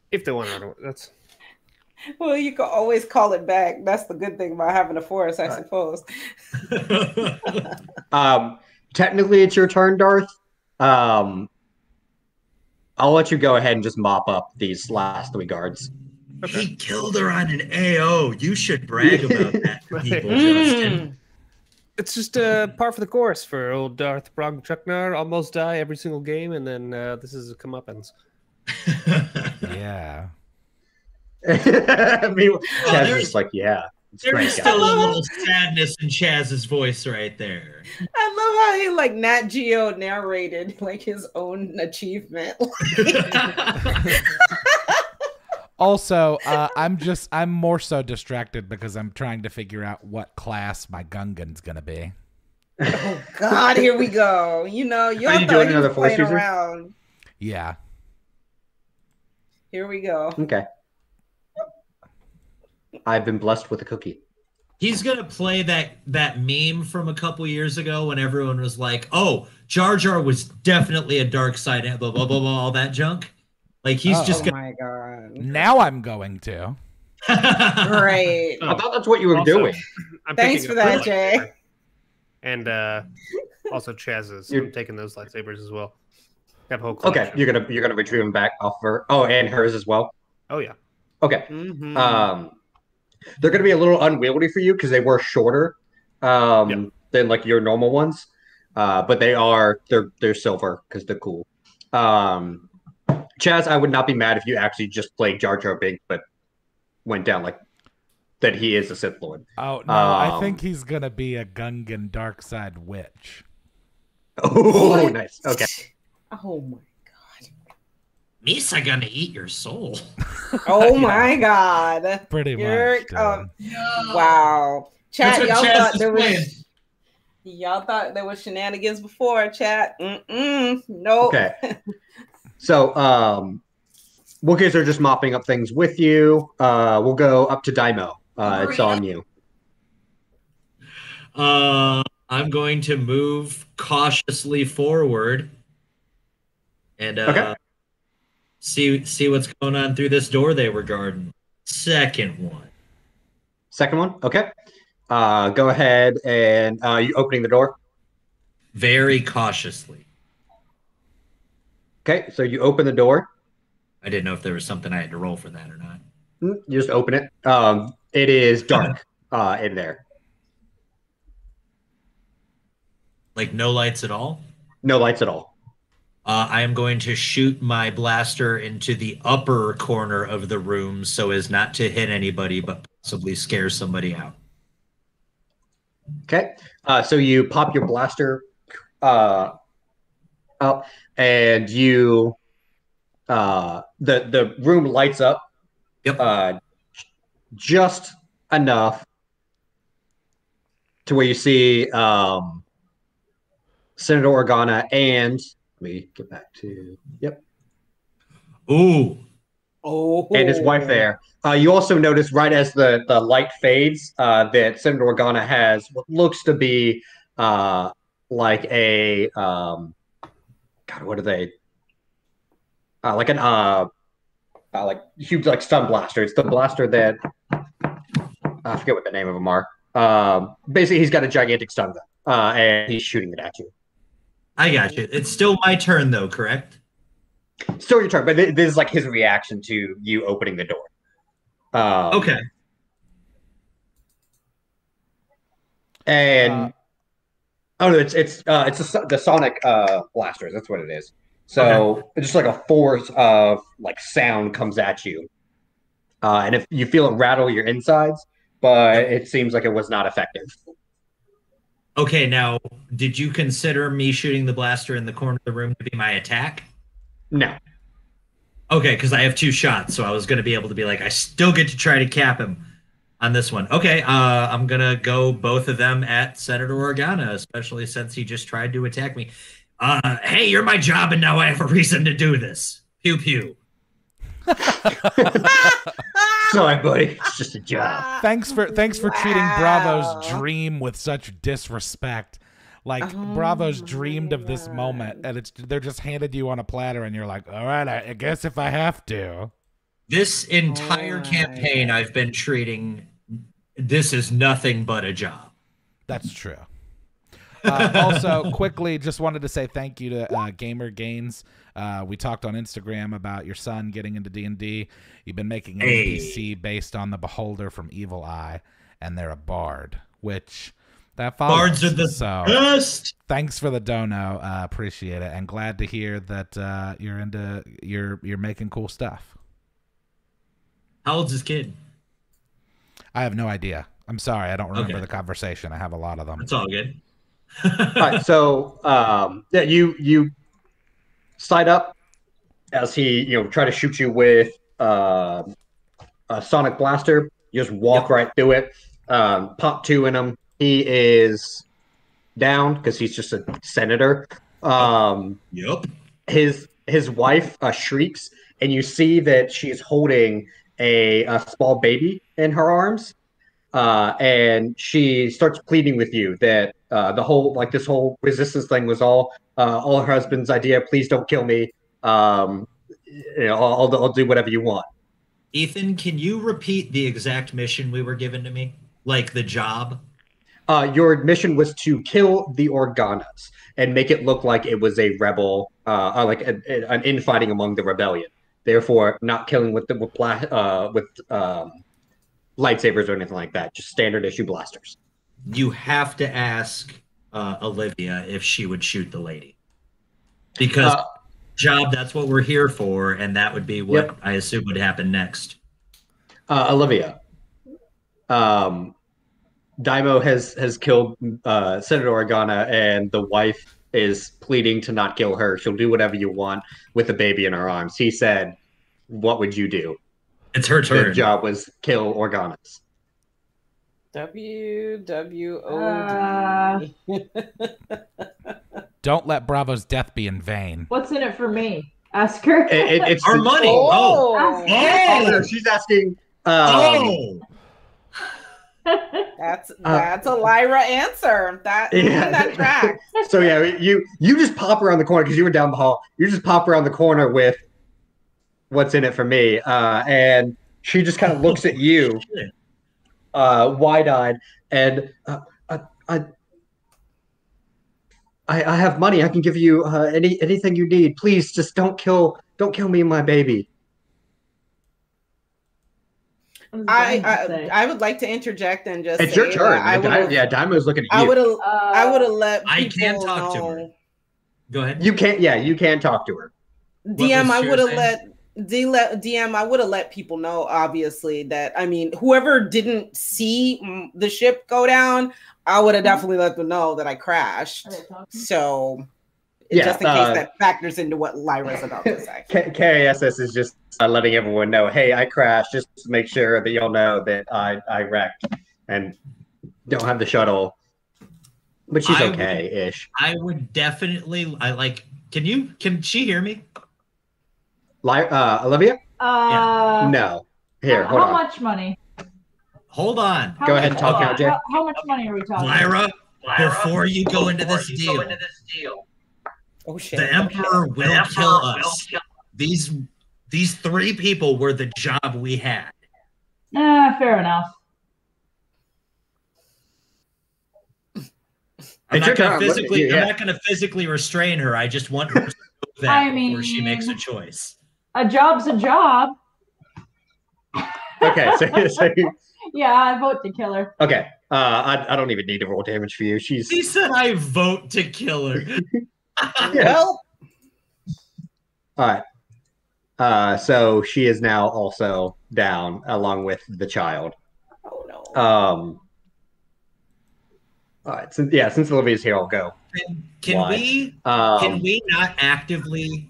If they want to run away, that's... Well, you can always call it back. That's the good thing about having a force, I suppose. Technically, it's your turn, Darth. I'll let you go ahead and just mop up these last 3 guards. Okay. He killed her on an AO. You should brag about that to people, Justen. It's just par for the course for old Darth Bronchuknar. Almost die every single game, and then this is a comeuppance. Yeah. I mean, Chaz is just like, yeah. There's still a little sadness in Chaz's voice right there. I love how he like Nat Geo narrated like his own achievement. Also, I'm more so distracted because I'm trying to figure out what class my Gungan's gonna be. Oh God, here we go. You know, you Are you doing another force user? Around. Yeah. Here we go. Okay. I've been blessed with a cookie. He's gonna play that meme from a couple years ago when everyone was like, "Oh, Jar Jar was definitely a dark side," blah blah blah, blah all that junk. Like he's just. Oh my God. Now I'm going to. Great. I thought that's what you were doing. Thanks for that, Jay. And also Chaz's. I'm taking those lightsabers as well. Have a whole okay, you're gonna retrieve them back off her. Oh, and hers as well. Oh yeah. Okay. They're going to be a little unwieldy for you because they were shorter than like your normal ones, but they're silver because they're cool. Chaz, I would not be mad if you actually just played Jar Jar Binks, but went down like that. He is a Sith Lord. Oh no, I think he's going to be a Gungan dark side witch. Oh, nice. Okay. Oh my. Misa gonna eat your soul. Oh my God. Pretty much. Wow. Chat, y'all thought there was shenanigans before, chat. Nope. Okay. So Wookiees are just mopping up things with you. We'll go up to Dai'Mo. It's on you. I'm going to move cautiously forward and see what's going on through this door they were guarding. Second one. Okay. Go ahead and you opening the door? Very cautiously. Okay, so you open the door. I didn't know if there was something I had to roll for that or not. You just open it. It is dark in there. Like no lights at all? No lights at all. I am going to shoot my blaster into the upper corner of the room so as not to hit anybody, but possibly scare somebody out. Okay. So you pop your blaster up, and you the room lights up. Yep. Just enough to where you see Senator Organa and. Let me get back to Ooh. Oh. And his wife there. You also notice right as the light fades that Senator Organa has what looks to be like a God, what are they? Like an like huge like stun blaster. It's the blaster that I forget what the name of them are. Basically, he's got a gigantic stun gun, and he's shooting it at you. I got you. It's still my turn, though, correct? Still your turn, but this is like his reaction to you opening the door. Okay. And oh no, it's the sonic blasters. That's what it is. So it's just like a force of like sound comes at you, and if you feel it rattle your insides, but it seems like it was not effective. Okay, now, did you consider me shooting the blaster in the corner of the room to be my attack? No. Okay, because I have 2 shots, so I was going to be able to be like, I still get to try to cap him on this one. Okay, I'm going to go both of them at Senator Organa, especially since he just tried to attack me. Hey, you're my job, and now I have a reason to do this. Pew pew. Sorry, buddy. It's just a job. Thanks for treating Bravo's dream with such disrespect. Like Bravo's dreamed of this moment, and they're just handed you on a platter, and you're like, all right, I guess if I have to. This entire campaign I've been treating this is nothing but a job. That's true. Also, quickly, just wanted to say thank you to Gamer Gains. We talked on Instagram about your son getting into D&D. You've been making an NPC based on the Beholder from Evil Eye, and they're a bard, which that follows. Bards are the best. Thanks for the dono. Appreciate it, and glad to hear that you're making cool stuff. How old's this kid? I have no idea. I'm sorry, I don't remember the conversation. I have a lot of them. It's all good. All right, so you slide up as he try to shoot you with a sonic blaster. You just walk right through it. Pop 2 in him. He is down because he's just a senator. His wife shrieks, and you see that she's holding a small baby in her arms. And she starts pleading with you that this whole resistance thing was all her husband's idea. Please don't kill me. I'll do whatever you want. Ethan, can you repeat the exact mission we were given to me? Like the job? Your mission was to kill the Organas and make it look like it was a rebel, like an infighting among the rebellion. Therefore, not killing with lightsabers or anything like that, just standard issue blasters. You have to ask Olivia if she would shoot the lady. Because job, that's what we're here for, and that would be what I assume would happen next. Olivia. Dai'Mo has killed Senator Organa, and the wife is pleading to not kill her. She'll do whatever you want with the baby in her arms. He said, what would you do? It's her turn. Her job was kill Organas. WWOD. Don't let Bravo's death be in vain. What's in it for me? Ask her. It's our money. Oh, no, she's asking. That's a Lyra answer. That tracks. So you just pop around the corner because you were down the hall. You just pop around the corner with what's in it for me, and she just kind of looks at you, wide-eyed, and I have money. I can give you anything you need. Please, just don't kill me and my baby. I would like to interject and just it's your turn. Dai'Mo's looking at you. I would have let people I can talk to her. Go ahead. You can't. Yeah, you can talk to her. DM, I would have let people know, obviously, that whoever didn't see the ship go down, I would have definitely let them know that I crashed. So just in case that factors into what Lyra's about to say. K.I.S.S is just letting everyone know, hey, I crashed, just to make sure that y'all know that I wrecked and don't have the shuttle. But she's okay-ish. I would definitely can she hear me? Olivia? No. Here, hold on. How much money? Hold on. Go ahead and talk now, Jay. How much money are we talking? Lyra, before you go into this deal. Oh shit. The Emperor will kill us. These 3 people were the job we had. Fair enough. I'm not going to physically restrain her. I just want her to know that before she makes a choice. A job's a job. Okay, so yeah, I vote to kill her. Okay, I don't even need to roll damage for you. He said I vote to kill her. Well, all right. So she is now also down along with the child. Oh no. All right. Since Olivia's here, I'll go. Can we not actively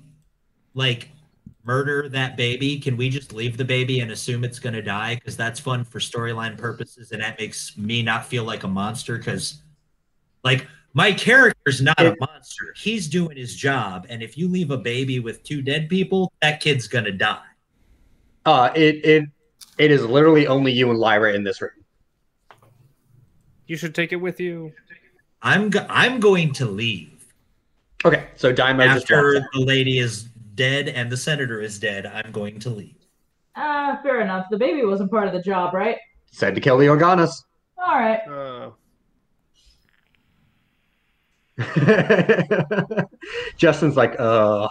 murder that baby? Can we just leave the baby and assume it's going to die? Because that's fun for storyline purposes, and that makes me not feel like a monster. Because, my character's not a monster. He's doing his job, and if you leave a baby with 2 dead people, that kid's going to die. It is literally only you and Lyra in this room. You should take it with you. I'm going to leave. Okay, so Dai'Mo after the lady is dead and the senator is dead, I'm going to leave. Fair enough. The baby wasn't part of the job, right? Said to kill the Organas. All right. Justin's like, All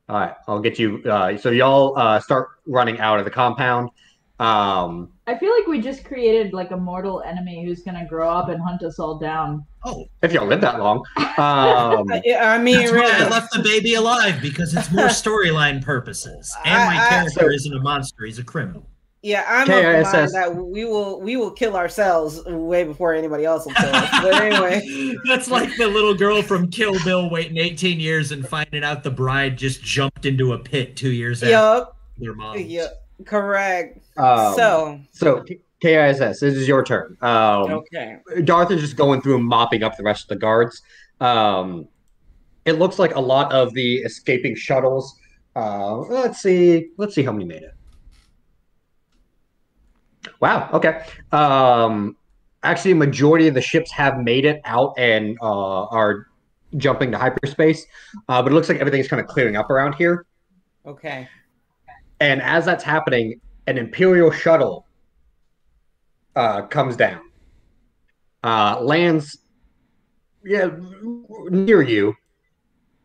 right, I'll get you. So y'all start running out of the compound. I feel like we just created a mortal enemy who's gonna grow up and hunt us all down. Oh, if y'all live that long. I mean, that's why I left the baby alive, because it's more storyline purposes. And my character isn't a monster; he's a criminal. Yeah, I'm K.I.S.S. that we will kill ourselves way before anybody else will kill us. But anyway, that's like the little girl from Kill Bill waiting 18 years and finding out the bride just jumped into a pit 2 years after their mom. Yep, correct. So K.I.S.S., this is your turn. Okay. Darth is just going through and mopping up the rest of the guards. It looks like a lot of the escaping shuttles. Let's see how many made it. Wow. Okay. Actually, a majority of the ships have made it out and are jumping to hyperspace. But it looks like everything's kind of clearing up around here. Okay. And as that's happening, an Imperial shuttle comes down, lands near you,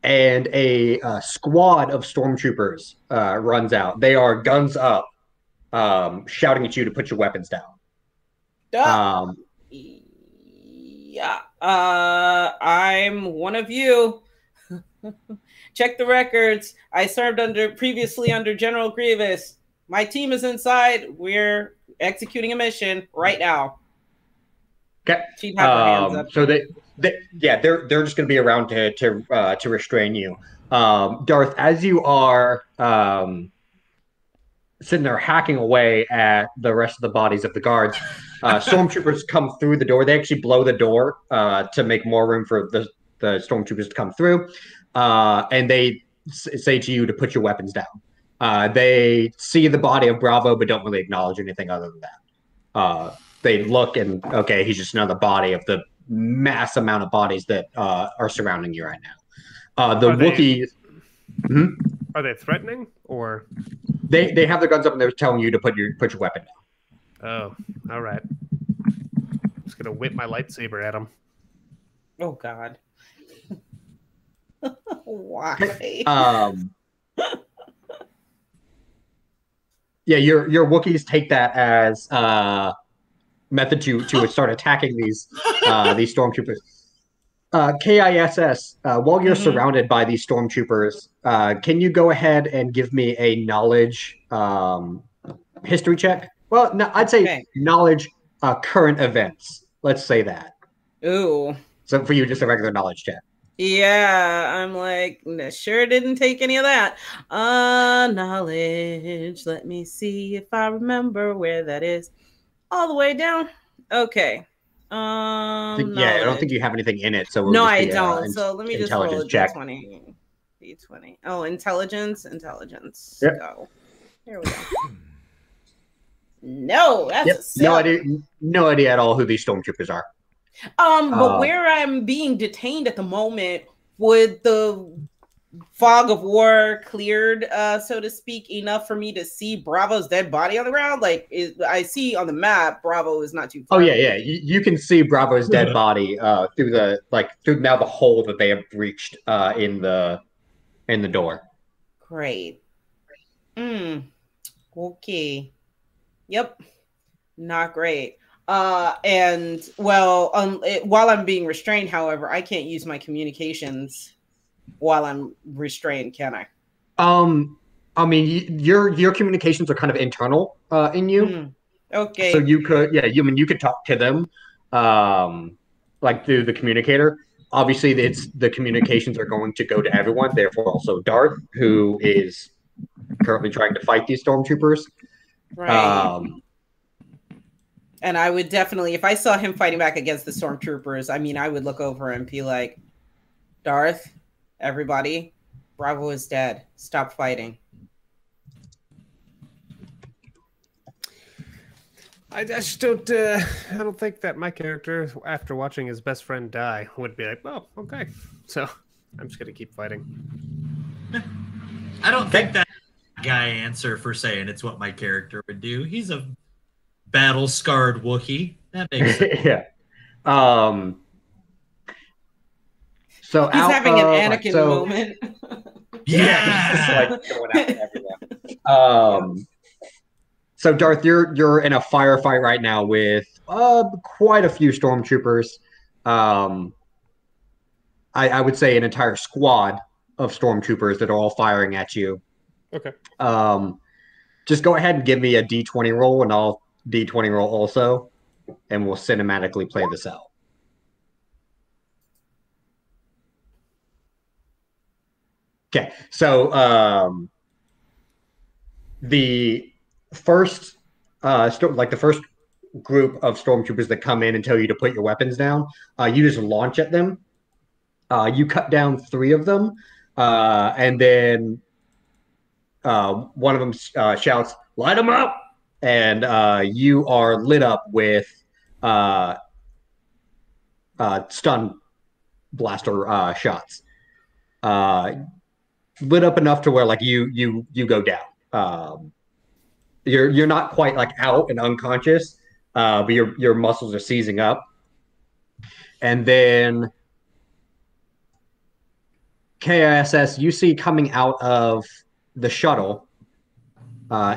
and a squad of stormtroopers runs out. They are guns up, shouting at you to put your weapons down. Yeah, I'm one of you. Check the records. I served previously under General Grievous. My team is inside. We're executing a mission right now. Okay. She'd have her hands up. So they're just going to be around to restrain you. Darth, as you are sitting there hacking away at the rest of the bodies of the guards, stormtroopers come through the door. They actually blow the door to make more room for the stormtroopers to come through, and they say to you to put your weapons down. They see the body of Bravo, but don't really acknowledge anything other than that. They look and, okay, he's just another body of the mass amount of bodies that are surrounding you right now. The Wookies... Are they threatening, or...? They have their guns up and they're telling you to put your weapon down. Oh, all right. I'm just going to whip my lightsaber at them. Oh, God. Why? Yeah, your Wookiees take that as method to start attacking these stormtroopers. K.I.S.S., while you're surrounded by these stormtroopers, can you go ahead and give me a knowledge history check? Well, no, I'd say knowledge current events. Let's say that. Ooh. So for you, just a regular knowledge check. Yeah, I'm like, sure didn't take any of that. Knowledge. Let me see if I remember where that is. All the way down. Okay. I don't think you have anything in it. So no, I don't. So let me just roll a check. D20. D20. Oh, intelligence. Yep. Go. Here we go. No, that's no idea at all who these stormtroopers are. But where I'm being detained at the moment, would the fog of war cleared, so to speak, enough for me to see Bravo's dead body on the ground? Like, I see on the map, Bravo is not too far. Oh yeah. You can see Bravo's dead body through now the hole that they have breached in the door. Great. Okay. Yep. Not great. While I'm being restrained, however, I can't use my communications while I'm restrained, can I? I mean, your communications are kind of internal in you. Okay. So you could, you could talk to them, like through the communicator. Obviously, the communications are going to go to everyone. Therefore, also Darth, who is currently trying to fight these stormtroopers. Right. And I would definitely, if I saw him fighting back against the stormtroopers, I mean, I would look over and be like, Darth, everybody, Bravo is dead. Stop fighting. I just don't. I don't think that my character, after watching his best friend die, would be like, "Oh, okay." So I'm just gonna keep fighting. I don't think that guy answer for saying it's what my character would do. He's a battle-scarred Wookiee. That makes sense. Yeah. So he's having an Anakin moment. Yeah. Like going after everyone. So Darth, you're in a firefight right now with quite a few stormtroopers. I would say an entire squad of stormtroopers that are all firing at you. Okay. Just go ahead and give me a D20 roll, and I'll D20 roll also, and we'll cinematically play this out. Okay, so the first the first group of stormtroopers that come in and tell you to put your weapons down, you just launch at them. You cut down 3 of them, and then one of them shouts, "Light them up!" And you are lit up with stun blaster shots. Lit up enough to where like you go down. You're not quite like out and unconscious, but your muscles are seizing up. And then K.I.S.S. you see coming out of the shuttle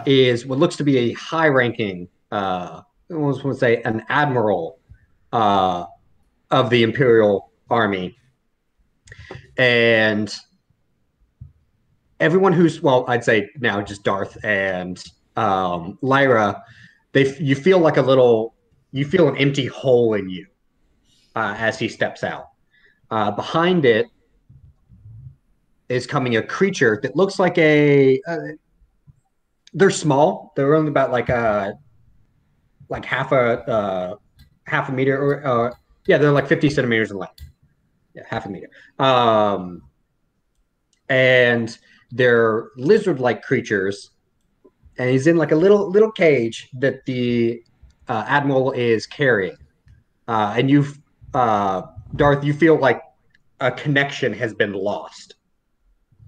is what looks to be a high-ranking, I almost want to say an admiral of the Imperial Army. And everyone who's, well, I'd say now just Darth and Lyra, you feel an empty hole in you as he steps out. Behind it is coming a creature that looks like they're small. They're only about like half a meter, or they're like 50 centimeters in length. Yeah, half a meter. And they're lizard-like creatures, and he's in like a little cage that the Admiral is carrying. And Darth, you feel like a connection has been lost.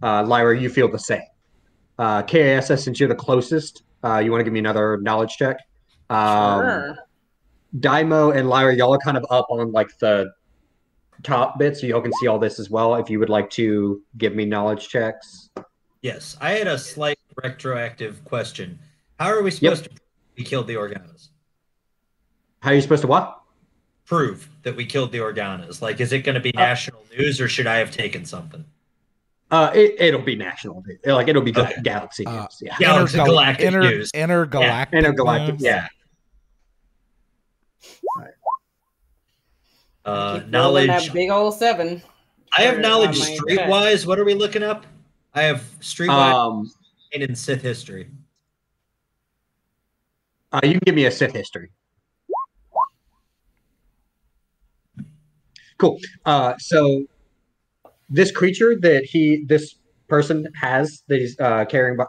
Lyra, you feel the same. K.I.S.S, since you're the closest, you want to give me another knowledge check? Sure. Dai'Mo and Lyra, y'all are kind of up on like the top bit, so y'all can see all this as well. If you would like to give me knowledge checks. Yes, I had a slight retroactive question. How are we supposed to prove we killed the Organas? How are you supposed to what? Prove that we killed the Organas. Like, is it going to be national news, or should I have taken something? It'll be national news. Like, it'll be galaxy news. Yeah, galactic news. Intergalactic. Intergalactic. News. Yeah. Knowledge. That big old 7. I have knowledge streetwise. What are we looking up? I have streetwise and in Sith history. You can give me a Sith history. Cool. So this creature that this person has that he's carrying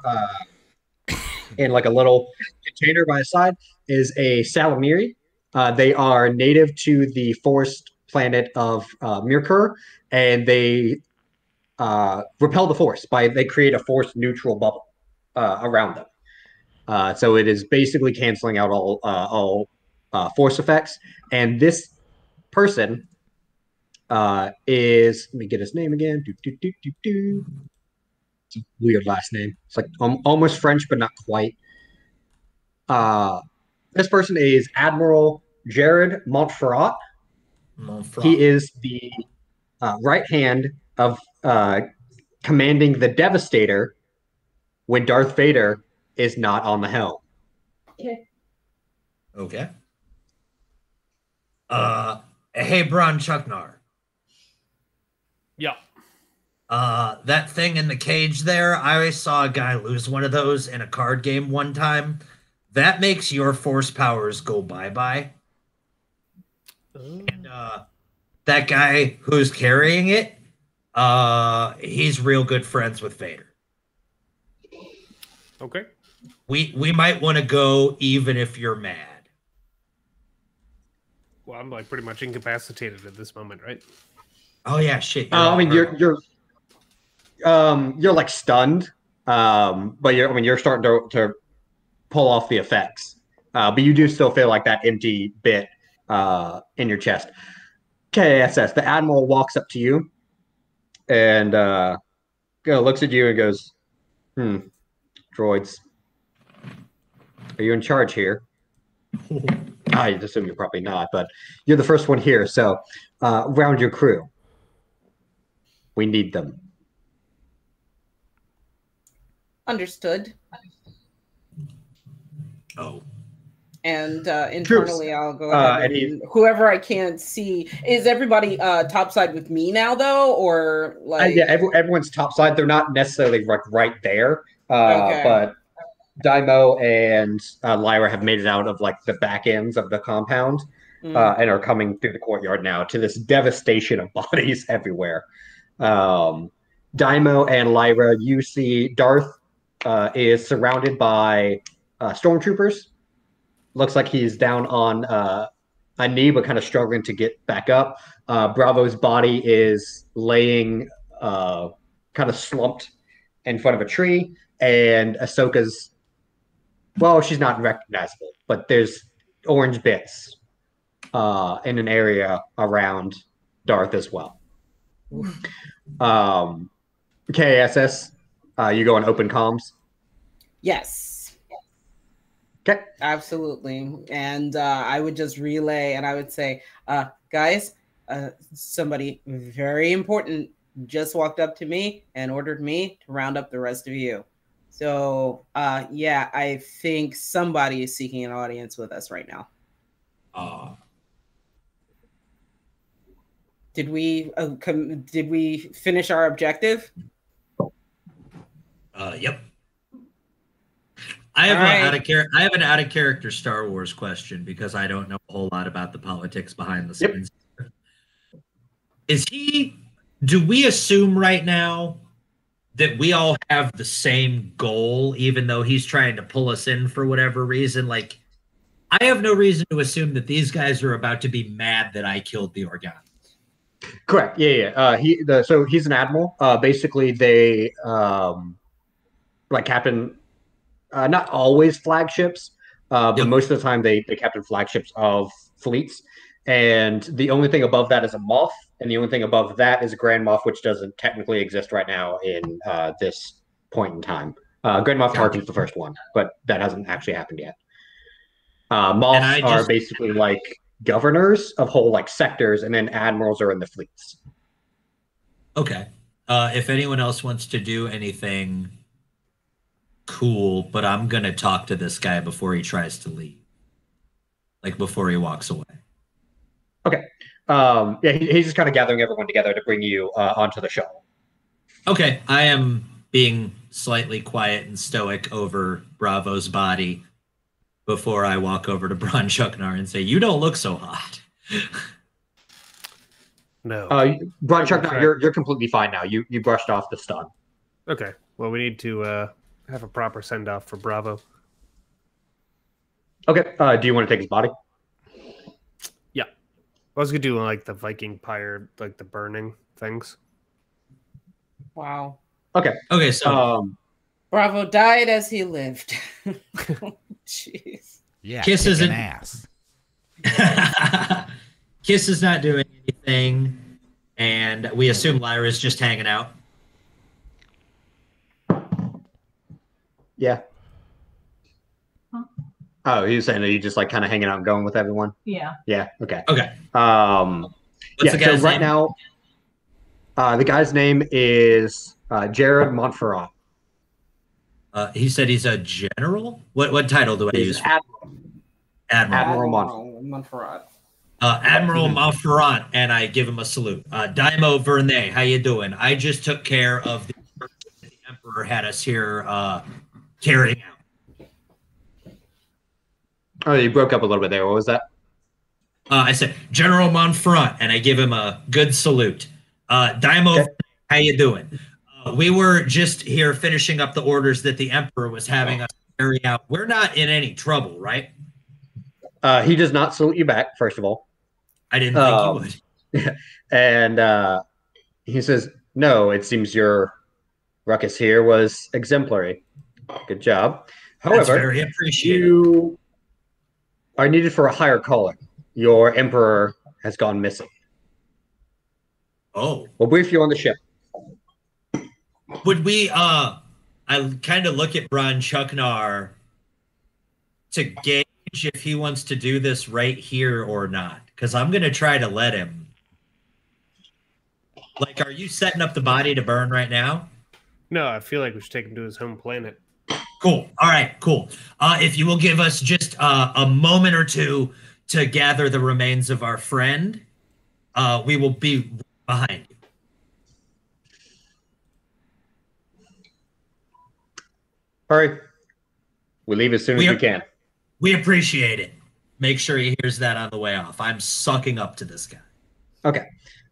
in like a little container by his side is a Salamiri. They are native to the forest planet of Mirkur, and they repel the force they create a force neutral bubble around them. So it is basically canceling out all force effects. And this person is, let me get his name again. It's a weird last name. It's like almost French, but not quite. This person is Admiral Jared Montfort. He is the right hand of commanding the Devastator when Darth Vader is not on the helm. Okay. Hey, Bronchuknar. Yeah. That thing in the cage there, I always saw a guy lose one of those in a card game one time. That makes your force powers go bye-bye. And that guy who's carrying it, he's real good friends with Vader. Okay. We might want to go even if you're mad. Well, I'm like pretty much incapacitated at this moment, right? Oh yeah, shit. I mean, you're like stunned, but you're starting to pull off the effects, but you do still feel like that empty bit in your chest. K.I.S.S. The Admiral walks up to you and looks at you and goes, droids, are you in charge here? I assume you're probably not, but you're the first one here, so round your crew. We need them. Understood. Oh. And internally, I'll go ahead and whoever I can't see. Is everybody topside with me now, though, or like? Yeah, everyone's topside. They're not necessarily right there, Okay. but Dai'Mo and Lyra have made it out of like the back ends of the compound and are coming through the courtyard now to this devastation of bodies everywhere. Dai'Mo and Lyra, you see Darth is surrounded by stormtroopers. Looks like he's down on a knee, but kind of struggling to get back up. Bravo's body is laying kind of slumped in front of a tree, and Ahsoka's, well, she's not recognizable, but there's orange bits in an area around Darth as well. K.I.S.S, you go on open comms? Yes. Okay. Absolutely. And I would just relay and I would say, guys, somebody very important just walked up to me and ordered me to round up the rest of you. So, yeah, I think somebody is seeking an audience with us right now. Did we finish our objective? Yep. I have an out of character Star Wars question because I don't know a whole lot about the politics behind the scenes. Yep. Do we assume right now that we all have the same goal, even though he's trying to pull us in for whatever reason? Like, I have no reason to assume that these guys are about to be mad that I killed the Organas. Correct. Yeah. So he's an admiral. Basically, they like captain. Not always flagships, but most of the time they captain flagships of fleets. And the only thing above that is a Moff, and the only thing above that is a Grand Moff, which doesn't technically exist right now in this point in time. Grand Moff Tarkin's the first one, but that hasn't actually happened yet. Moffs are basically like governors of whole like sectors, and then admirals are in the fleets. Okay. If anyone else wants to do anything, cool, but I'm gonna talk to this guy before he tries to leave, like before he walks away. Okay. Yeah, he's just kind of gathering everyone together to bring you onto the shuttle. Okay, I am being slightly quiet and stoic over Bravo's body before I walk over to Bronchuknar and say, "You don't look so hot." No. Bronchuknar, you're completely fine now. You brushed off the stun. Okay. Well, we need to have a proper send off for Bravo. Okay. Do you want to take his body? Yeah. I was gonna do like the Viking pyre, like the burning things. Wow. Okay. Okay, so Bravo died as he lived. Jeez. Yeah, K.I.S.S kicking isn't- ass. K.I.S.S is not doing anything, and we assume Lyra is just hanging out. Yeah. Huh? Oh, he was saying that you just like kind of hanging out and going with everyone. Yeah. Yeah. Okay. Okay. What's the guy's so right name? now, the guy's name is Jared Montfort. He said he's a general. What title do I He's use? Admiral. Admiral. Montfort. Admiral Montfort, and I give him a salute. Dai'Mo Vernay, how you doing? I just took care of the Emperor had us here carrying out. Oh, you broke up a little bit there. What was that? I said General Montfort, and I give him a good salute. Dai'Mo, Okay. how you doing? We were just here finishing up the orders that the Emperor was having us carry out. We're not in any trouble, right? He does not salute you back, first of all. I didn't think you would. And he says, no, it seems your ruckus here was exemplary. Good job. That's However, very appreciated. you are needed for a higher calling. Your emperor has gone missing. Oh, We'll brief you on the ship. would we? I kind of look at Bronchuknar to gauge if he wants to do this right here or not, because I'm gonna try to let him. Like, are you setting up the body to burn right now? No, I feel like we should take him to his home planet. Cool. All right, cool. If you will give us just a moment or two to gather the remains of our friend, we will be behind you. Hurry. We leave as soon as we can. We appreciate it. Make sure he hears that on the way off. I'm sucking up to this guy. Okay.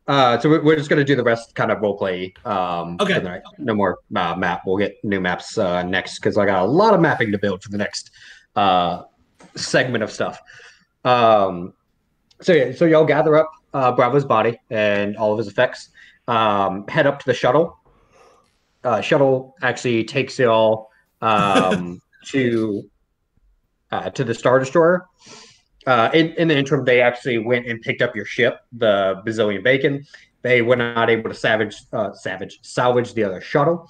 So we're just going to do the rest kind of roleplay. Okay. For the night. No more map. We'll get new maps next because I got a lot of mapping to build for the next segment of stuff. So y'all gather up Bravo's body and all of his effects. Head up to the shuttle. Shuttle actually takes y'all to the Star Destroyer. In the interim, they actually went and picked up your ship, the Bazillion Bacon. They were not able to salvage the other shuttle.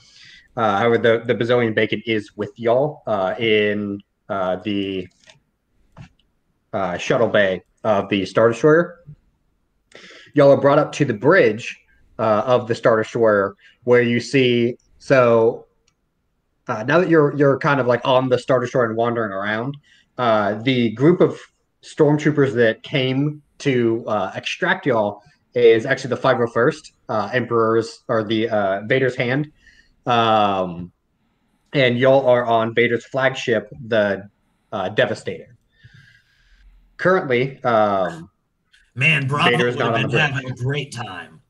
However, the Bazillion Bacon is with y'all in the shuttle bay of the Star Destroyer. Y'all are brought up to the bridge of the Star Destroyer, where you see. So now that you're kind of like on the Star Destroyer and wandering around, the group of stormtroopers that came to extract y'all is actually the 501st Emperor's or the Vader's hand, and y'all are on Vader's flagship, the Devastator. Currently, man, Bravo Vader's would have not on been the bridge. having a great time.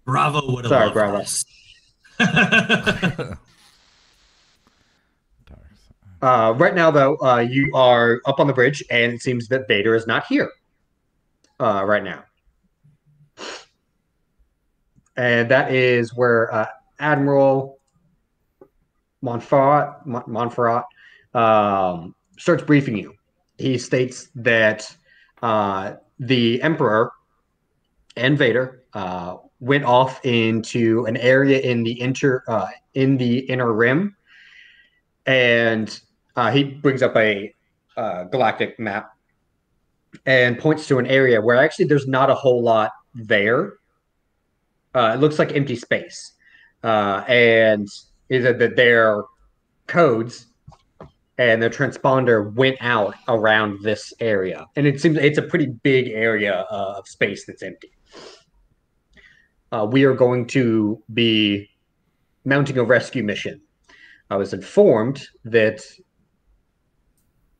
Bravo would have Sorry, loved Bravo. this. Right now, though, you are up on the bridge, and it seems that Vader is not here right now. And that is where Admiral Montfort starts briefing you. He states that the Emperor and Vader went off into an area in the inner rim, and he brings up a galactic map and points to an area where actually there's not a whole lot there. It looks like empty space, and is that their codes and the transponder went out around this area, and it seems it's a pretty big area of space that's empty. We are going to be mounting a rescue mission. I was informed that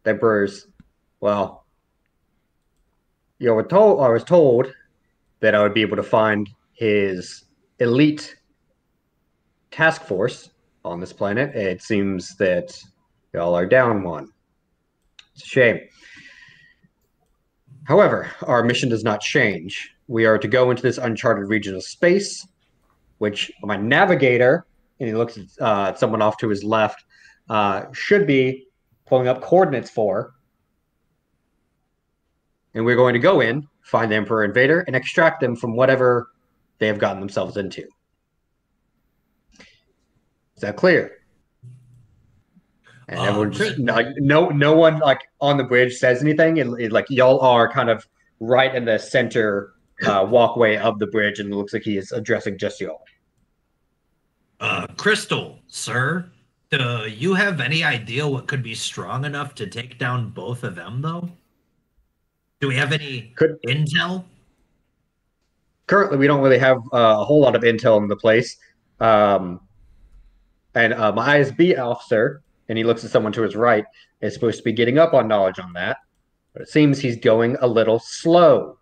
the Emperor's, well, I was told that I would be able to find his elite task force on this planet. It seems that y'all are down one. It's a shame. However, our mission does not change. We are to go into this uncharted region of space which my navigator, and he looks at someone off to his left, should be pulling up coordinates for. And we're going to go in, find the Emperor and Vader, and extract them from whatever they have gotten themselves into. Is that clear? And everyone just no one like on the bridge says anything, and like y'all are kind of right in the center walkway of the bridge, and it looks like he is addressing just y'all. Crystal, sir, do you have any idea what could be strong enough to take down both of them, though? Do we have any intel? Currently, we don't really have a whole lot of intel in the place. And my ISB officer, and he looks at someone to his right, is supposed to be getting up on knowledge on that. But it seems he's going a little slow.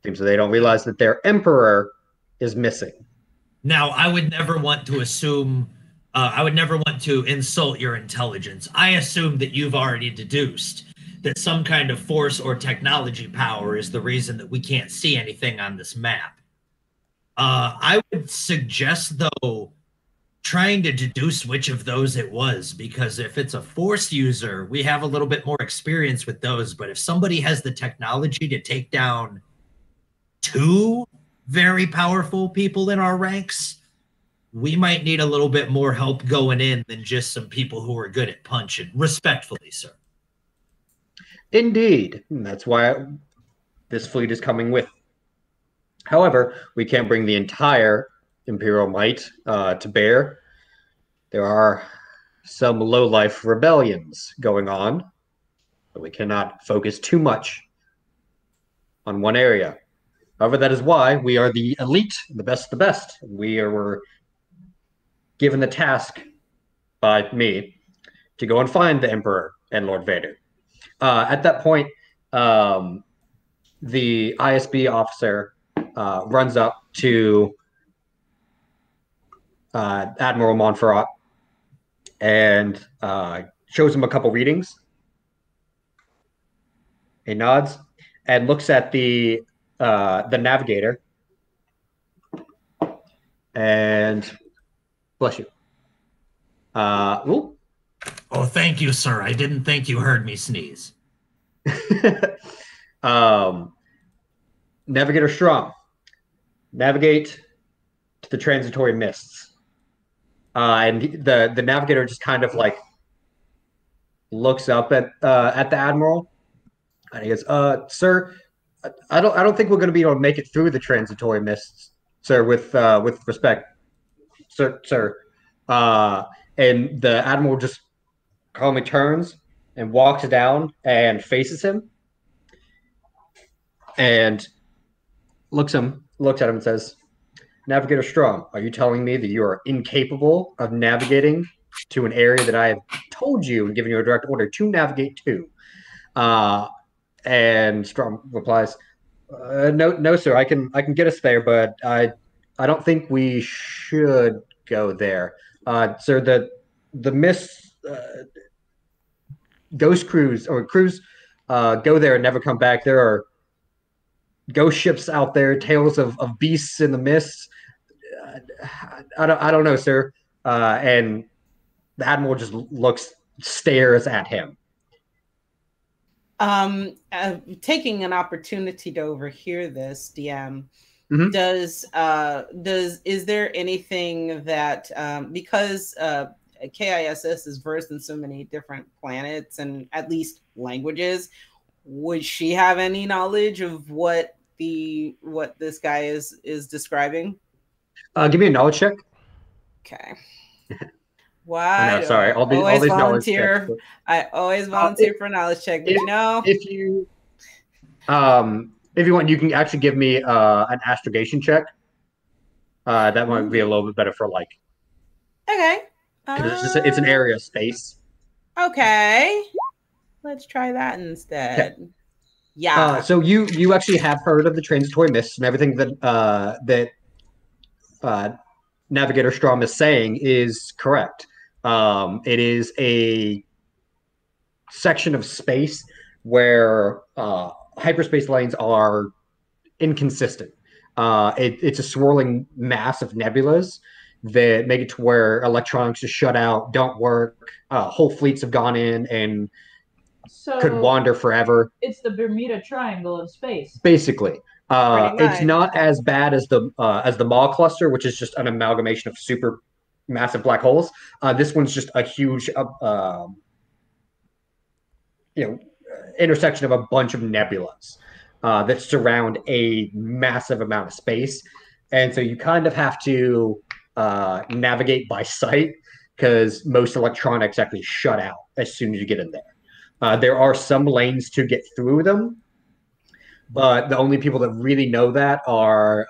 Seems that they don't realize that their Emperor is missing. Now, I would never want to assume, I would never want to insult your intelligence. I assume that you've already deduced that some kind of force or technology power is the reason that we can't see anything on this map. I would suggest, though, trying to deduce which of those it was, because if it's a force user, we have a little bit more experience with those. But if somebody has the technology to take down two very powerful people in our ranks, we might need a little bit more help going in than just some people who are good at punching. Respectfully, sir. Indeed. And that's why this fleet is coming with. However, we can't bring the entire Imperial might to bear. There are some low-life rebellions going on, but we cannot focus too much on one area. However, that is why we are the elite, the best of the best. We were given the task by me to go and find the Emperor and Lord Vader. At that point, the ISB officer runs up to Admiral Montfort and shows him a couple readings. He nods and looks at the navigator and bless you. Ooh. Oh, thank you, sir. I didn't think you heard me sneeze. Navigator Strong. Navigate to the transitory mists. And the navigator just kind of like looks up at the Admiral, and he goes, "Sir, I don't think we're going to be able to make it through the transitory mists, sir. With respect, sir." And the Admiral just calmly turns and walks down and faces him, and looks at him and says, "Navigator Strong, are you telling me that you are incapable of navigating to an area that I have told you and given you a direct order to navigate to?" And Strong replies, "No, sir. I can get us there, but I don't think we should go there, sir. The mist ghost crews go there and never come back. There are ghost ships out there, tales of beasts in the mists. I don't know, sir." And the Admiral just stares at him. Taking an opportunity to overhear this, DM, Mm-hmm. is there anything that because K.I.S.S is versed in so many different planets and at least languages, would she have any knowledge of what this guy is describing? Give me a knowledge check. Okay. Why? No, sorry. All these volunteer. Knowledge checks. I always volunteer for knowledge check. But if you want, you can actually give me an astrogation check. That might be a little bit better for like. Okay. It's an area of space. Okay. Let's try that instead. Okay. Yeah. So you actually have heard of the transitory mists and everything that Navigator Strom is saying is correct. It is a section of space where hyperspace lanes are inconsistent. It's a swirling mass of nebulas that make it to where electronics just shut out, don't work. Whole fleets have gone in and could wander forever. It's the Bermuda Triangle of space. Basically. It's much. not as bad as the Maw cluster, which is just an amalgamation of super massive black holes. This one's just a huge intersection of a bunch of nebulas that surround a massive amount of space. And so you kind of have to navigate by sight because most electronics actually shut out as soon as you get in there. There are some lanes to get through them, but the only people that really know that are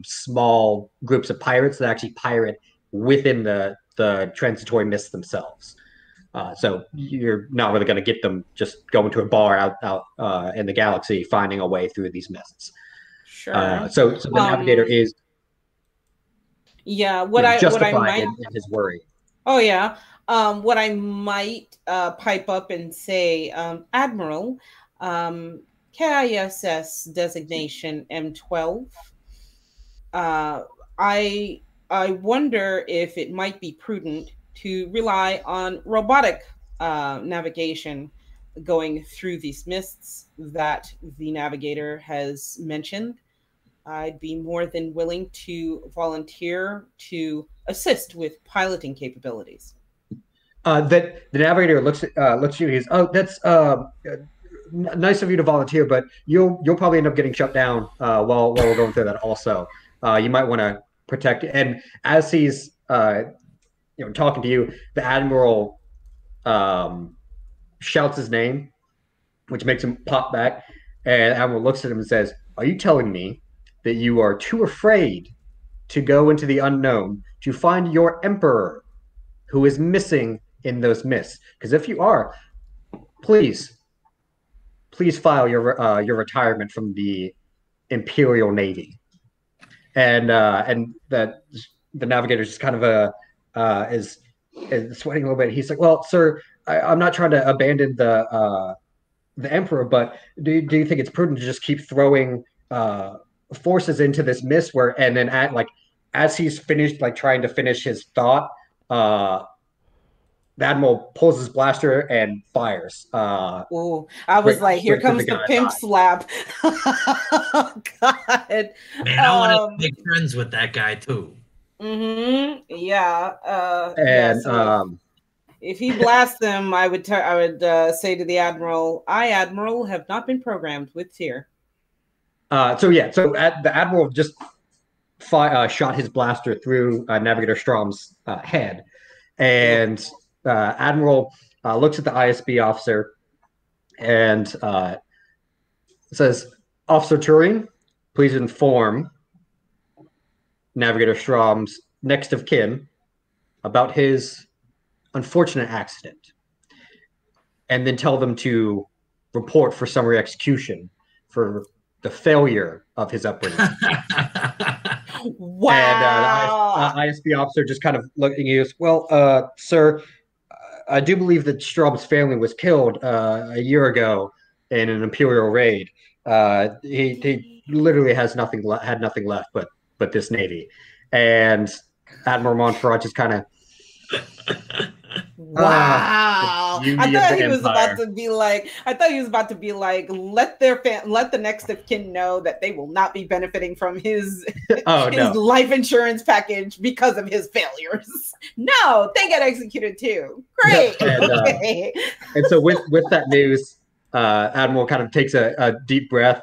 small groups of pirates that actually pirate within the transitory mists themselves. So you're not really going to get them just going to a bar out in the galaxy, finding a way through these mists. Sure. So the navigator is justified in his worry. Oh yeah. What I might pipe up and say, Admiral, K.I.S.S. designation M12. I wonder if it might be prudent to rely on robotic navigation going through these mists that the navigator has mentioned. I'd be more than willing to volunteer to assist with piloting capabilities. That the navigator looks at you. He's, that's nice of you to volunteer, but you'll probably end up getting shut down while we're going through that. Also, you might want to protect. And as he's talking to you, the Admiral shouts his name, which makes him pop back. And Admiral looks at him and says, "Are you telling me that you are too afraid to go into the unknown to find your Emperor, who is missing in those mists? Because if you are, please file your retirement from the Imperial Navy." And the navigator just kind of is sweating a little bit. He's like, "Well, sir, I'm not trying to abandon the Emperor, but do you think it's prudent to just keep throwing forces into this mist and then as he's finished trying to finish his thought, the Admiral pulls his blaster and fires. Oh, I was like, here comes the pimp slap. Oh, God. Man, I want to make friends with that guy, too. Mm-hmm. Yeah. If he blasts them, I would say to the Admiral, Admiral, have not been programmed with Cher. The Admiral just shot his blaster through Navigator Strom's head. And Admiral looks at the ISB officer and says, "Officer Turing, please inform Navigator Strom's next of kin about his unfortunate accident, and then tell them to report for summary execution for the failure of his upbringing." Wow. And ISB officer just kind of looking at you, "Well, sir, I do believe that Strom's family was killed a year ago in an Imperial raid. He literally had nothing left but this Navy." And Admiral Montfort just kind of, wow. I thought he was about to be like, let the next of kin know that they will not be benefiting from his life insurance package because of his failures. No, they get executed too. Great. And so with that news, Admiral kind of takes a deep breath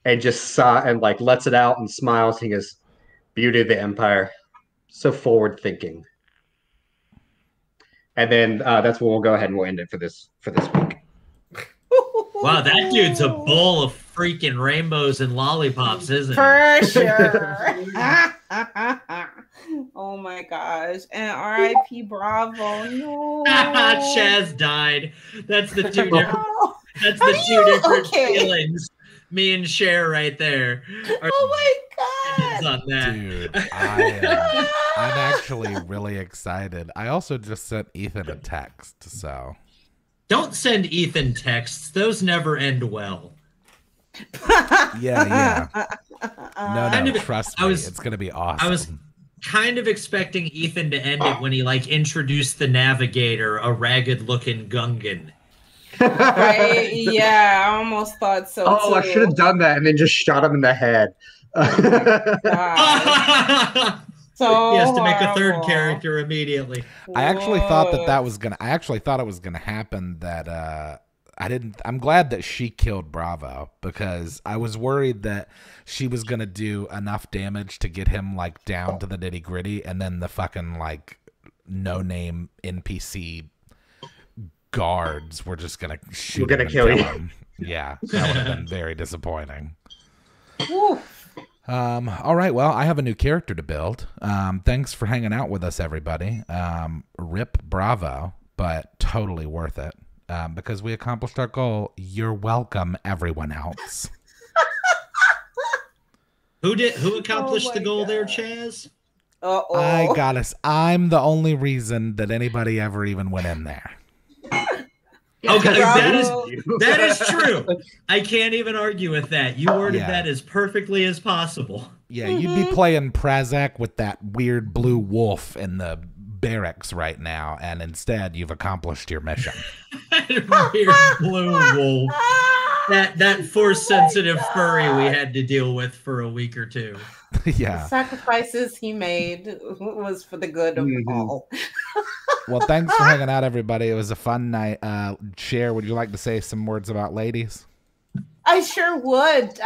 and just lets it out and smiles. He goes, "Beauty of the Empire, so forward thinking." And then that's when we'll go ahead and we'll end it for this week. Wow, that dude's a bowl of freaking rainbows and lollipops, isn't he? For sure. Oh my gosh. And R.I.P. Bravo. No. Chaz died. That's the two different feelings. Me and Cher right there. Oh my God. On that. Dude, I'm actually really excited. I also just sent Ethan a text, so. Don't send Ethan texts. Those never end well. Yeah. No, trust me, was- it's gonna be awesome. I was kind of expecting Ethan to end it when he like introduced the navigator, a ragged-looking Gungan. Right? Yeah, I almost thought so Oh, too. I should have done that and then just shot him in the head. God. So He has to make a third horrible. character immediately. I actually thought that was gonna. I actually thought it was gonna happen. That I didn't. I'm glad that she killed Bravo because I was worried that she was gonna do enough damage to get him like down to the nitty gritty, and then the fucking like no name NPC guards were just gonna shoot. We're gonna him and kill you. him. Yeah, that would have been very disappointing. Woo. All right, well, I have a new character to build. Thanks for hanging out with us, everybody. Rip Bravo, but totally worth it because we accomplished our goal. You're welcome, everyone else. Who accomplished the goal there, God. Chaz? Uh-oh. I got us. I'm the only reason that anybody ever even went in there. Okay, Bravo. that is true. I can't even argue with that. You worded Yeah. that as perfectly as possible. Yeah, you'd be playing Prazak with that weird blue wolf in the barracks right now, and instead you've accomplished your mission. Weird blue wolf. That force sensitive furry we had to deal with for a week or two. Yeah. The sacrifices he made was for the good of all. Well, thanks for hanging out, everybody. It was a fun night. Cher, would you like to say some words about ladies? I sure would.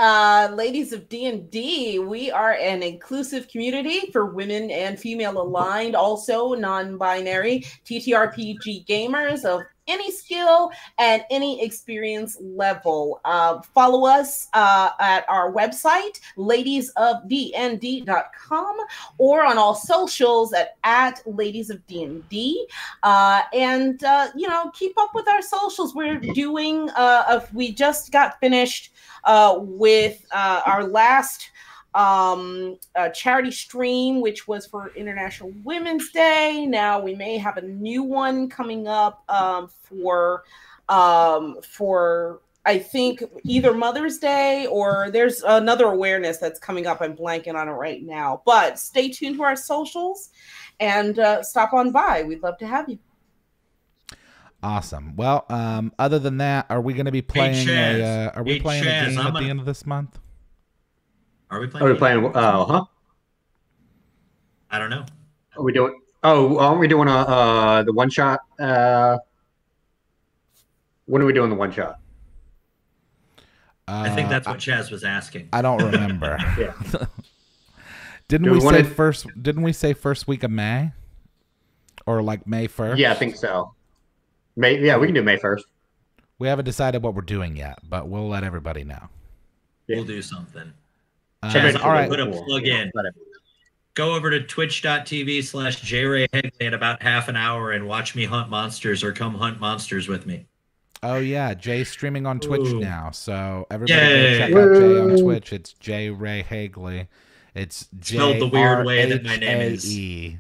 Ladies of D&D, we are an inclusive community for women and female aligned, also non-binary TTRPG gamers of any skill and any experience level. Follow us at our website, ladiesofdnd.com, or on all socials at Ladies of D&D. And keep up with our socials. We're doing, we just got finished with our last charity stream, which was for International Women's Day. Now we may have a new one coming up for I think either Mother's Day or there's another awareness that's coming up. I'm blanking on it right now, but stay tuned to our socials and stop on by. We'd love to have you. Awesome. Well, other than that, are we going to be playing Chaz. a game Chaz, at the end of this month? Are we playing? Are we playing? I don't know. Are we doing? Oh, aren't we doing the one shot? When are we doing the one shot? I think that's what Chaz was asking. I don't remember. Yeah. Didn't we say first week of May? Or like May 1st? Yeah, I think so. May. Yeah, we can do May 1st. We haven't decided what we're doing yet, but we'll let everybody know. We'll do something. All Chaz, right. I'll put a plug in. Go over to twitch.tv/JRayHegley in about half an hour and watch me hunt monsters or come hunt monsters with me. Oh yeah, Jay's streaming on Twitch now, so everybody Yay. go check out Jay on Twitch. It's J Ray Hagley. It's Spelled the weird way that my name is. JRAHAGLEY.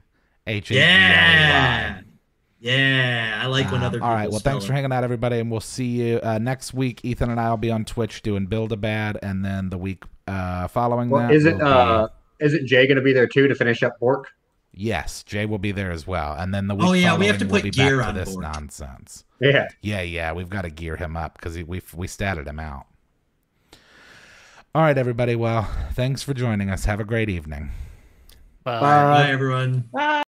Yeah, I like when other people all right, well, spell thanks it. for hanging out, everybody, and we'll see you next week. Ethan and I will be on Twitch doing Build-A-Bad, and then the week following that. Is it Jay going to be there too to finish up Bork? Yes, Jay will be there as well, and then the week. Oh yeah, following, we have to we'll put be gear back on to this board. nonsense. Yeah. Yeah, we've got to gear him up because we statted him out. All right, everybody. Well, thanks for joining us. Have a great evening. Bye. Bye, everyone. Bye.